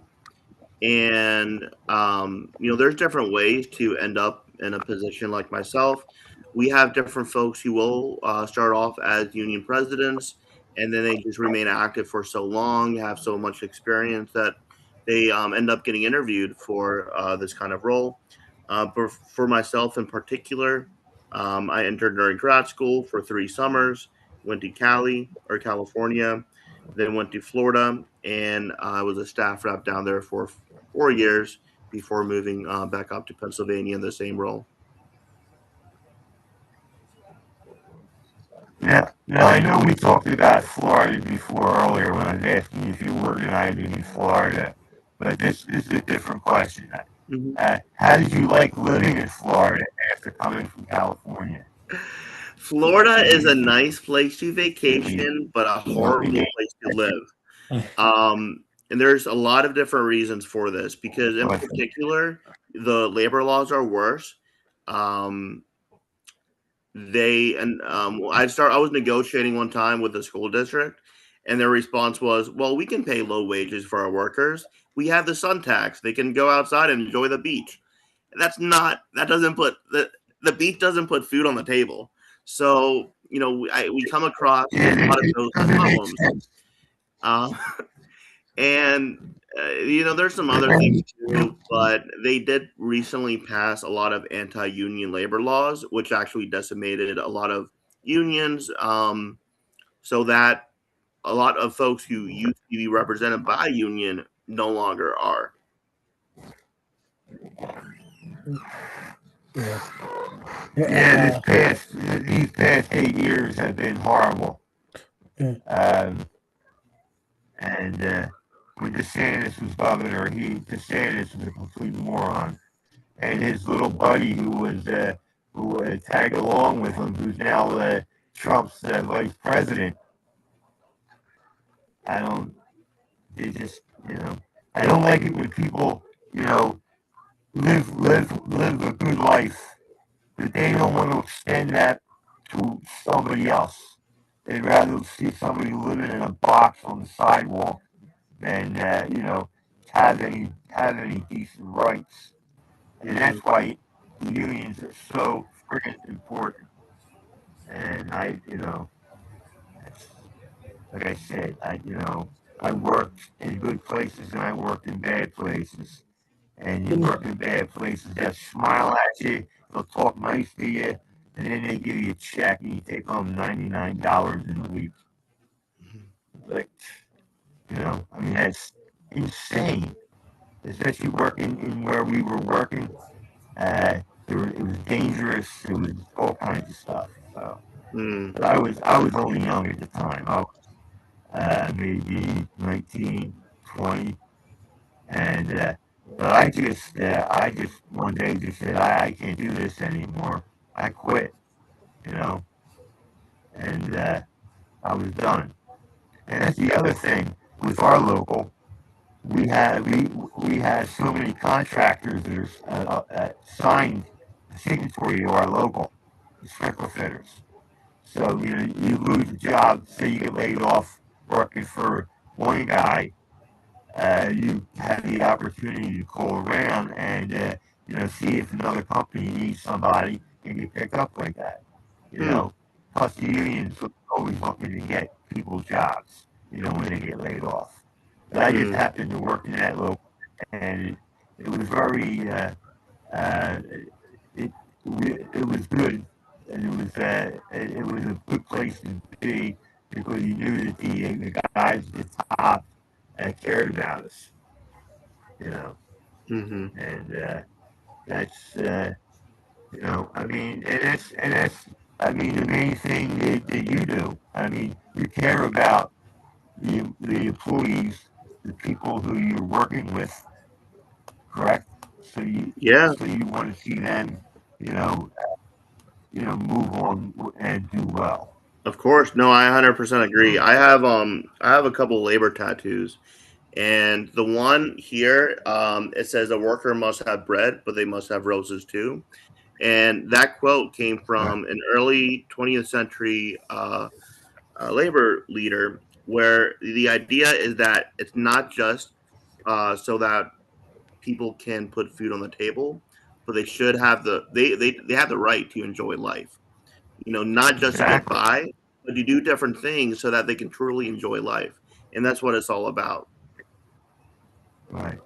Speaker 5: And, there's different ways to end up in a position like myself. We have different folks who will start off as union presidents, and then they just remain active for so long, have so much experience that they end up getting interviewed for this kind of role. But for myself in particular, I interned during grad school for 3 summers, went to California, then went to Florida, and I was a staff rep down there for 4 years before moving back up to Pennsylvania in the same role.
Speaker 1: Yeah. Now, I know we talked about Florida before earlier when I was asking if you organizing in Florida, but this is a different question.
Speaker 5: Mm-hmm.
Speaker 1: How did you like living in Florida after coming from California?
Speaker 5: Florida is a nice place to vacation, but a horrible place to live. And there's a lot of different reasons for this because, in particular, the labor laws are worse. I was negotiating one time with the school district, and their response was, "Well, we can pay low wages for our workers. We have the sun tax. They can go outside and enjoy the beach." That doesn't put the beach doesn't put food on the table. So we come across a lot of those problems. And there's some other things too, but they did recently pass a lot of anti-union labor laws, which actually decimated a lot of unions, so that a lot of folks who used to be represented by union no longer are.
Speaker 1: Yeah, these past 8 years have been horrible. And when DeSantis was governor, DeSantis was a complete moron, and his little buddy who tagged along with him, who's now Trump's vice president. They just, I don't like it when people, live a good life, but they don't want to extend that to somebody else. They'd rather see somebody living in a box on the sidewalk than have any decent rights. And that's why unions are so freaking important. And like I said, I worked in good places and I worked in bad places. And you work in bad places, they'll smile at you, they'll talk nice to you, and then they give you a check and you take home $99 in a week. Like, that's insane. Especially working in where we were working. It was dangerous. It was all kinds of stuff. So, but I was only young at the time. I was maybe 19, 20, and but I just one day just said I can't do this anymore. I quit, and I was done. And that's the other thing with our local. We have so many contractors that are signed signatory to our local sprinkler fitters. So you lose a job, say you get laid off working for one guy, you have the opportunity to call around and see if another company needs somebody and get picked up like that. Plus the unions are always looking to get people jobs. When they get laid off. But I just happened to work in that local, and it was very it was good, and it was a good place to be because you knew that the guys at the top cared about us, and that's the main thing that you do. You care about the employees, the people who you're working with, correct? So you want to see them, move on and do well.
Speaker 5: Of course, no, I 100% agree. I have a couple labor tattoos, and the one here it says a worker must have bread, but they must have roses too. And that quote came from an early 20th century labor leader, where the idea is that it's not just so that people can put food on the table, but they should have they have the right to enjoy life. Not just to get by, but to do different things so that they can truly enjoy life. And that's what it's all about.
Speaker 1: Right.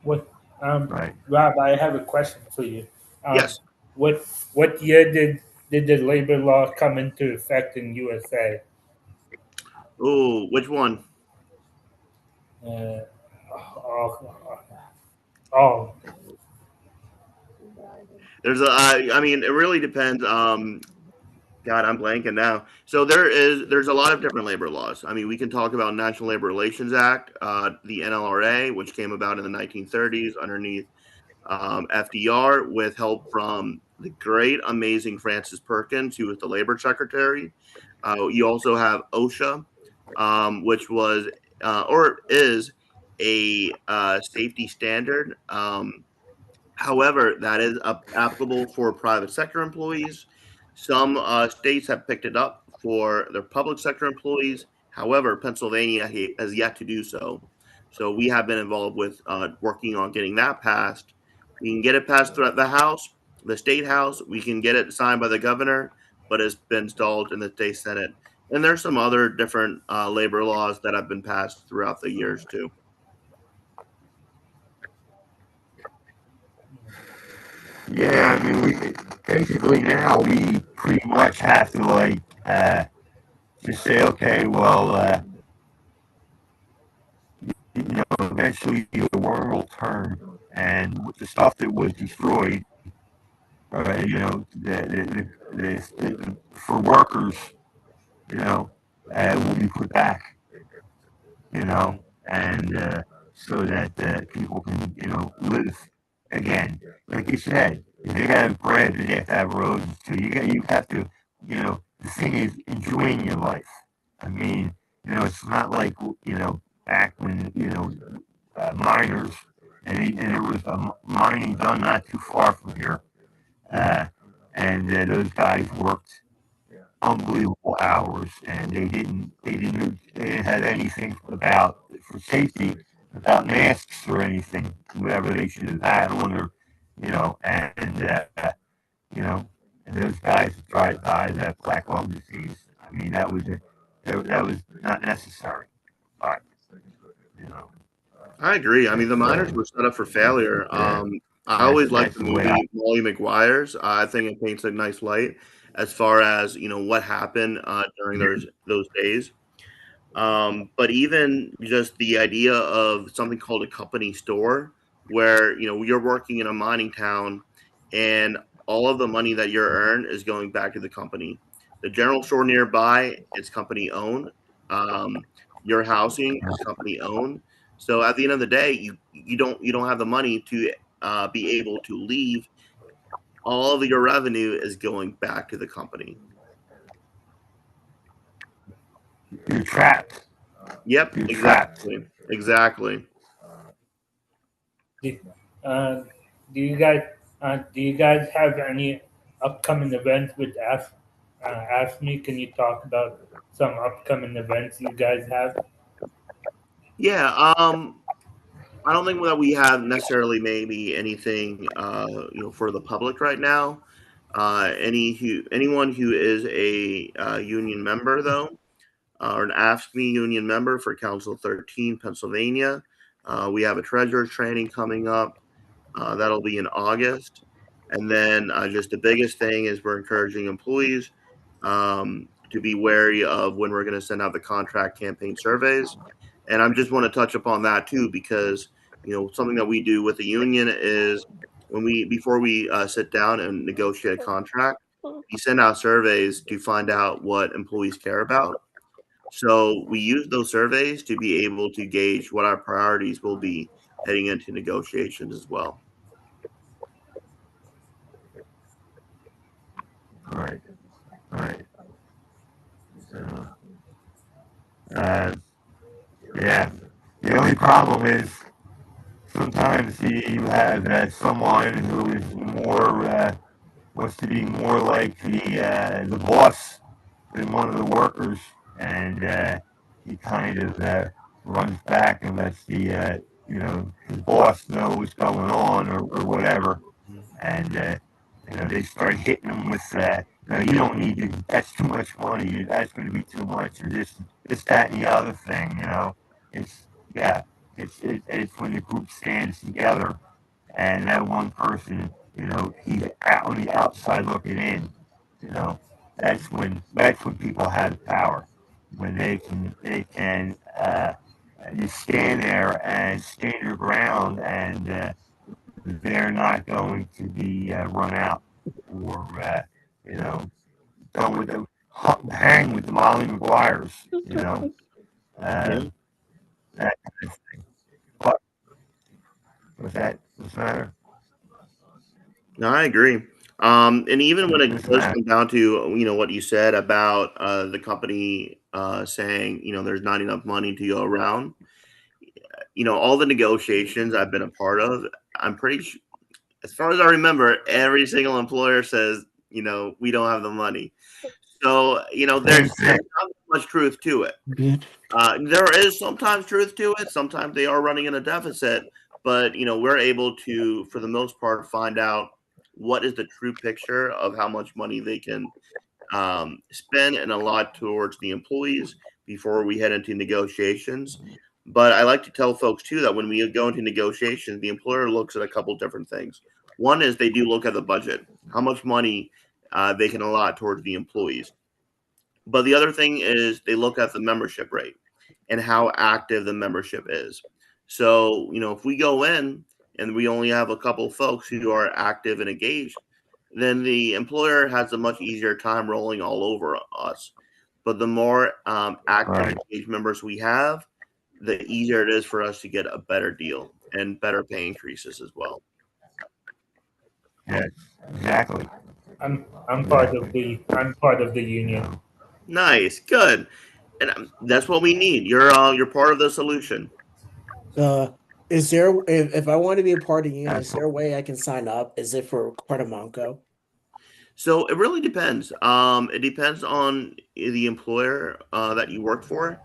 Speaker 4: Right. Rob, I have a question for you.
Speaker 5: Yes.
Speaker 4: What year did the labor law come into effect in USA?
Speaker 5: Oh, which one? There's it really depends. God, I'm blanking now. So there's a lot of different labor laws. We can talk about National Labor Relations Act, the NLRA, which came about in the 1930s underneath FDR with help from the great, amazing Frances Perkins, who was the labor secretary. You also have OSHA, which was or is a safety standard. However, that is applicable for private sector employees. Some states have picked it up for their public sector employees. However, Pennsylvania has yet to do so. So we have been involved with working on getting that passed. We can get it passed throughout the House, the state House. We can get it signed by the governor, but it's been stalled in the state Senate. And there's some other different labor laws that have been passed throughout the years too.
Speaker 1: Yeah, I mean, basically now we pretty much have to like just say, okay, well, eventually the world will turn, and with the stuff that was destroyed, for workers, will be put back, and so that people can, live again. Like you said, if they have bread, they have to have roads too. You have to, the thing is enjoying your life. I mean, it's not like, back when, miners, and there was mining done not too far from here, and those guys worked unbelievable hours, and they didn't have anything for safety about masks or anything, whatever they should have had on their, you know, and those guys died of black lung disease. I mean, that was not necessary, but you know.
Speaker 5: I agree. I mean, the miners were set up for failure. I always liked
Speaker 1: That's
Speaker 5: the
Speaker 1: the way I.
Speaker 5: movie Molly McGuire's. I think it paints a nice light as far as what happened during those days. But even just the idea of something called a company store, where you're working in a mining town, and all of the money that you earn is going back to the company. The general store nearby, it's company owned. Your housing is company owned. So at the end of the day, you don't have the money to be able to leave. All of your revenue is going back to the company.
Speaker 1: You're trapped.
Speaker 5: Yep,
Speaker 1: You're trapped.
Speaker 5: exactly.
Speaker 4: Uh, do you guys have any upcoming events with Ask Me? Can you talk about some upcoming events you guys have?
Speaker 5: Yeah, I don't think that we have necessarily maybe anything for the public right now. Anyone who is a union member though, or an Ask Me union member for Council 13 Pennsylvania, we have a treasurer's training coming up. That'll be in August, and then just the biggest thing is we're encouraging employees to be wary of when we're going to send out the contract campaign surveys. And I just want to touch upon that too, because something that we do with the union is before we sit down and negotiate a contract, we send out surveys to find out what employees care about. So we use those surveys to be able to gauge what our priorities will be heading into negotiations as well.
Speaker 1: Right. Right. So, uh, yeah. The only problem is sometimes you have someone who is more wants to be more like the boss than one of the workers, and he kind of runs back and lets his boss know what's going on or whatever, and they start hitting him with no, you don't need to. That's too much money. That's going to be too much, or this, that, and the other thing. It's yeah, it's when the group stands together, and that one person, he's out on the outside looking in. You know, that's when people have power, when they can just stand there and stand your ground, and they're not going to be run out or you know done with the hang with the Molly McGuire's.
Speaker 5: Yeah.
Speaker 1: Uh, that kind of thing. What was that? What's the matter?
Speaker 5: No, I agree. And even when it does come down to what you said about the company saying there's not enough money to go around, all the negotiations I've been a part of, I'm pretty sure, as far as I remember, every single employer says we don't have the money. So there's not much truth to it. There is sometimes truth to it. Sometimes they are running in a deficit, but we're able to, for the most part, find out what is the true picture of how much money they can spend and allot towards the employees before we head into negotiations. But I like to tell folks too that when we go into negotiations, the employer looks at a couple different things. One is they do look at the budget, how much money they can allot towards the employees. But the other thing is they look at the membership rate and how active the membership is. So, if we go in and we only have a couple folks who are active and engaged, then the employer has a much easier time rolling all over us. But the more active and engaged members we have, the easier it is for us to get a better deal and better pay increases as well.
Speaker 1: Yes, exactly.
Speaker 4: I'm part of the union.
Speaker 5: Nice, good, and that's what we need. You're part of the solution.
Speaker 3: Is there if I want to be a part of the union, is there a way I can sign up? Is it for Cartamonco?
Speaker 5: So it really depends. It depends on the employer that you work for.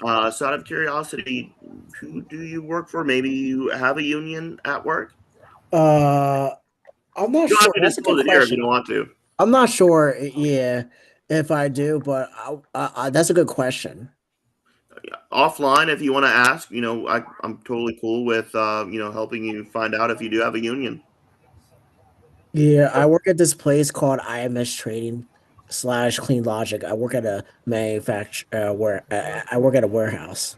Speaker 5: So out of curiosity, who do you work for? Maybe you have a union at work.
Speaker 3: I'm not
Speaker 5: You don't
Speaker 3: sure.
Speaker 5: have to
Speaker 3: That's a
Speaker 5: disclose
Speaker 3: good
Speaker 5: it here if you
Speaker 3: question.
Speaker 5: don't want to.
Speaker 3: I'm not sure. Yeah, if I do, but that's a good question.
Speaker 5: Offline, if you want to ask, I'm totally cool with helping you find out if you do have a union.
Speaker 3: Yeah, I work at this place called IMS Trading / Clean Logic. I work at a manufacturer where I work at a warehouse.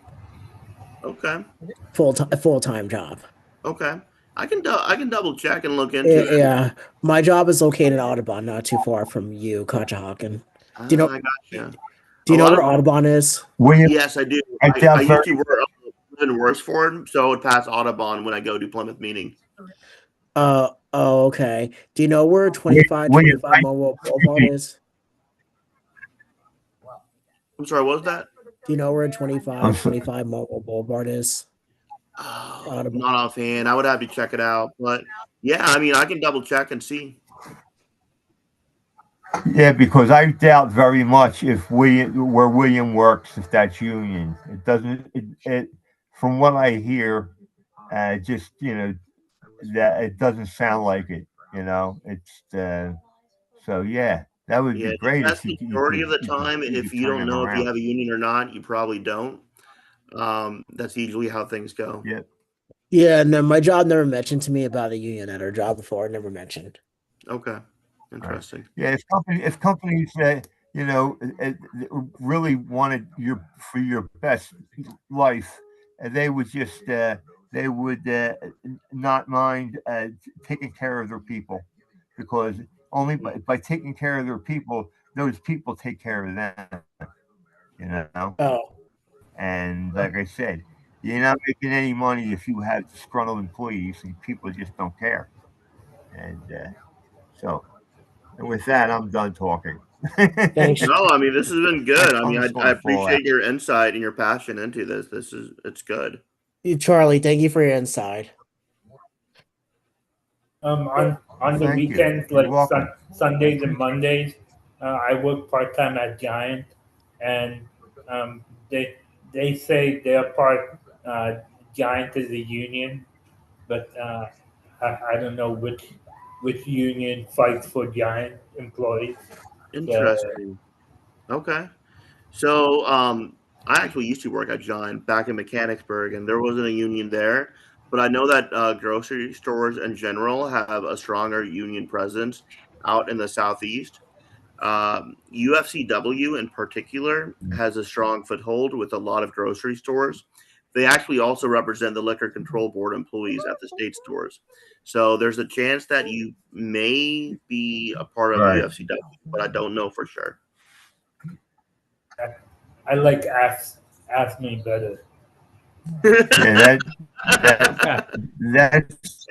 Speaker 5: Okay.
Speaker 3: Full time job.
Speaker 5: Okay. I can double check and look into it.
Speaker 3: Yeah, my job is located in Audubon, not too far from you, Conshohocken. Do you know?
Speaker 5: I got you.
Speaker 3: Do you know where Audubon is?
Speaker 5: Yes, I do. I used to work in Worsford, so I would pass Audubon when I go to Plymouth meeting.
Speaker 3: Oh, okay. Do you know where 2525 Mobile Boulevard is?
Speaker 5: I'm sorry, what was that?
Speaker 3: Do you know where 2525 Mobile Boulevard is?
Speaker 5: Oh, not offhand. I would have to check it out. But yeah, I mean, I can double check and see.
Speaker 1: Yeah, because I doubt very much if where William works, if that's union. It doesn't. It from what I hear, just that it doesn't sound like it. It's so yeah, that would
Speaker 5: Yeah,
Speaker 1: be
Speaker 5: the
Speaker 1: great
Speaker 5: vast
Speaker 1: if
Speaker 5: majority of the
Speaker 1: you
Speaker 5: time,
Speaker 1: could
Speaker 5: if you
Speaker 1: turn
Speaker 5: don't
Speaker 1: them
Speaker 5: know if you
Speaker 1: around.
Speaker 5: have a union or not, you probably don't. That's usually how things go.
Speaker 1: Yeah.
Speaker 3: Yeah, no, my job never mentioned to me about a union at our job before. Never mentioned.
Speaker 5: Okay, interesting.
Speaker 1: Yeah, if companies really wanted for your best life, they would just they would not mind taking care of their people, because only by taking care of their people, those people take care of them.
Speaker 3: Oh,
Speaker 1: And like I said, you're not making any money if you have disgruntled employees and people just don't care. And so, and with that, I'm done talking.
Speaker 3: thanks,
Speaker 5: No, I mean this has been good. I mean,
Speaker 1: I'm just
Speaker 5: I
Speaker 1: gonna fall out.
Speaker 5: appreciate your insight and your passion into this. It's good.
Speaker 3: Charlie. Thank you for your insight.
Speaker 4: On the
Speaker 1: Thank you.
Speaker 4: weekends,
Speaker 1: You're
Speaker 4: like
Speaker 1: welcome.
Speaker 4: Sundays and Mondays, I work part time at Giant, and um, they they say they're part. Giant is a union, but I don't know which union fights for Giant employees. So
Speaker 5: Interesting. Okay. So, I actually used to work at Giant back in Mechanicsburg, and there wasn't a union there. But I know that grocery stores in general have a stronger union presence out in the Southeast. UFCW in particular has a strong foothold with a lot of grocery stores. They actually also represent the Liquor Control Board employees at the state stores. So there's a chance that you may be a part of
Speaker 1: Right.
Speaker 5: UFCW, but I don't know for sure.
Speaker 4: I like ask me better.
Speaker 1: Yeah, that's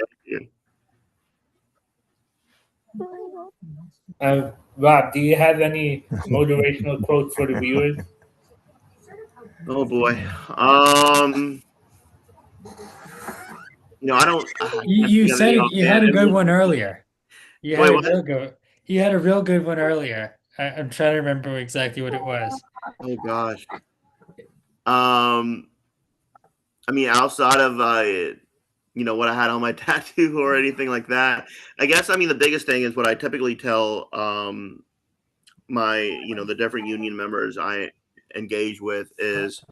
Speaker 4: Rob, do you have any motivational quotes for the viewers?
Speaker 5: Oh boy. I don't. I can't
Speaker 2: You
Speaker 5: think of any
Speaker 2: said you had
Speaker 5: offhand.
Speaker 2: a good one earlier. You
Speaker 5: Wait,
Speaker 2: had a
Speaker 5: what?
Speaker 2: real good. You had a real good one earlier. I'm trying to remember exactly what it was.
Speaker 5: Oh gosh. I mean, outside of what I had on my tattoo or anything like that. I guess the biggest thing is what I typically tell my the different union members I engage with is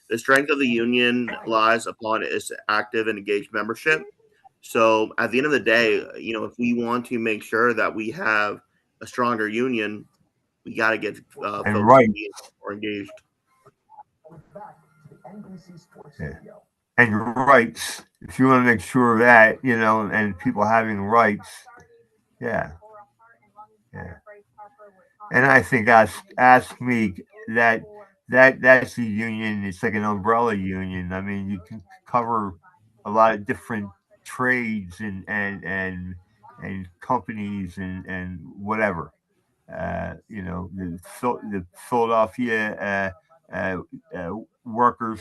Speaker 5: the strength of the union lies upon its active and engaged membership. So at the end of the day, if we want to make sure that we have a stronger union, we got to get
Speaker 1: And
Speaker 5: folks
Speaker 1: right.
Speaker 5: to be more engaged.
Speaker 1: Yeah. And rights. If you want to make sure that, and people having rights, yeah. And I think ask me that's a union. It's like an umbrella union. I mean, you can cover a lot of different trades and companies and whatever. The Philadelphia workers,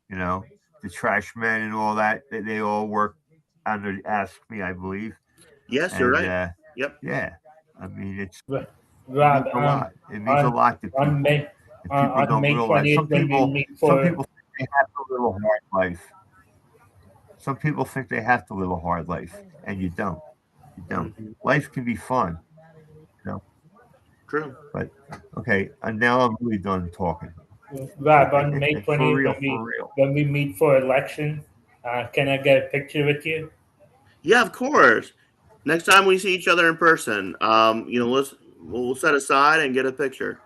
Speaker 1: the trash men and all that. They all work under Ask Me, I believe.
Speaker 5: Yes, you're right. Yep.
Speaker 1: Yeah. I mean, it
Speaker 4: Rob,
Speaker 1: means a lot. It means a lot to people.
Speaker 4: on May
Speaker 1: Don't realize.
Speaker 4: 20th, when we meet for
Speaker 1: Some people think they have to live a hard life. Some people think they have to live a hard life, and you don't. You don't.
Speaker 5: Mhm.
Speaker 1: Life can be fun.
Speaker 5: True.
Speaker 1: But okay, and now I'm really done talking.
Speaker 4: Rob, on May 20th,
Speaker 1: For real.
Speaker 4: when we meet for election, can I get a picture with you?
Speaker 5: Yeah, of course. Next time we see each other in person, we'll set aside and get a picture.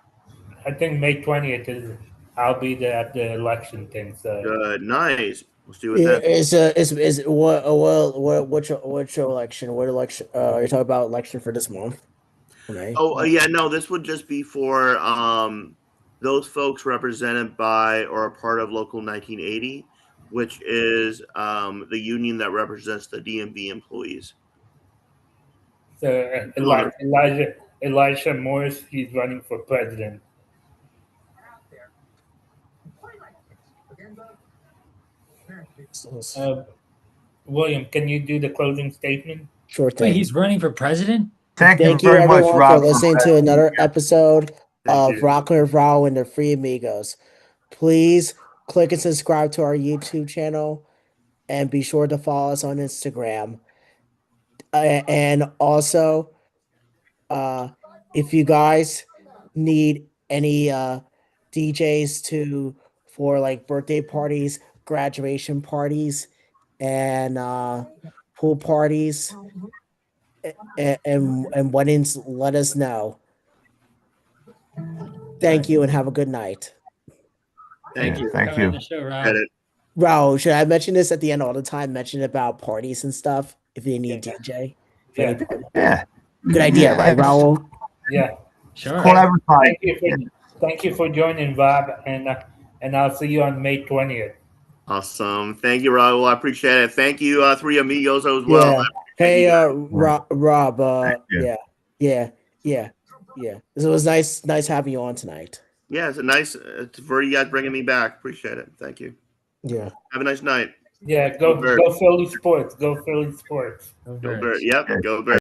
Speaker 4: I think May 20th is. I'll be at the election thing. So
Speaker 5: Good, nice. We'll see what
Speaker 3: Yeah,
Speaker 5: that.
Speaker 3: is what's your election? What election? Are you talking about election for this month? Right.
Speaker 5: Oh, yeah, no, this would just be for those folks represented by or a part of Local 1980, which is the union that represents the DMV employees.
Speaker 4: So
Speaker 5: Some other-
Speaker 4: Elijah Morris, he's running for president. William, can you do the closing statement?
Speaker 3: Sure
Speaker 2: Wait,
Speaker 3: thing.
Speaker 2: he's running for president?
Speaker 1: Thank you
Speaker 3: Thank you,
Speaker 1: very much,
Speaker 3: everyone,
Speaker 1: Rob.
Speaker 3: for listening to another episode
Speaker 5: Thank
Speaker 3: of
Speaker 5: you.
Speaker 3: Rockin' with Rahul and the Free Amigos. Please click and subscribe to our YouTube channel and be sure to follow us on Instagram. And also, if you guys need any DJs for like birthday parties, graduation parties, and pool parties and weddings, let us know. Thank you and have a good night.
Speaker 5: Thank you.
Speaker 1: Thank
Speaker 2: Coming on
Speaker 1: you.
Speaker 2: the show, Rob.
Speaker 5: Get it.
Speaker 3: Raul, should I mention this at the end all the time? Mention about parties and stuff if you need DJ. For any party.
Speaker 1: Yeah.
Speaker 3: Good idea, right, Raul?
Speaker 4: Yeah.
Speaker 2: Sure.
Speaker 1: Call advertising.
Speaker 4: Thank you for joining, Rob, and I'll see you on May 20th.
Speaker 5: Awesome. Thank you, Rahul. I appreciate it. Thank you, Three Amigos as well.
Speaker 3: Yeah. Hey, Rob.
Speaker 1: you.
Speaker 3: Yeah. It was nice having you on tonight.
Speaker 5: Yeah, it's for you guys bringing me back. Appreciate it. Thank you.
Speaker 3: Yeah.
Speaker 5: Have a nice night.
Speaker 4: Yeah, go Philly sports. Go Philly sports.
Speaker 5: Go Birds. Yep, go Birds.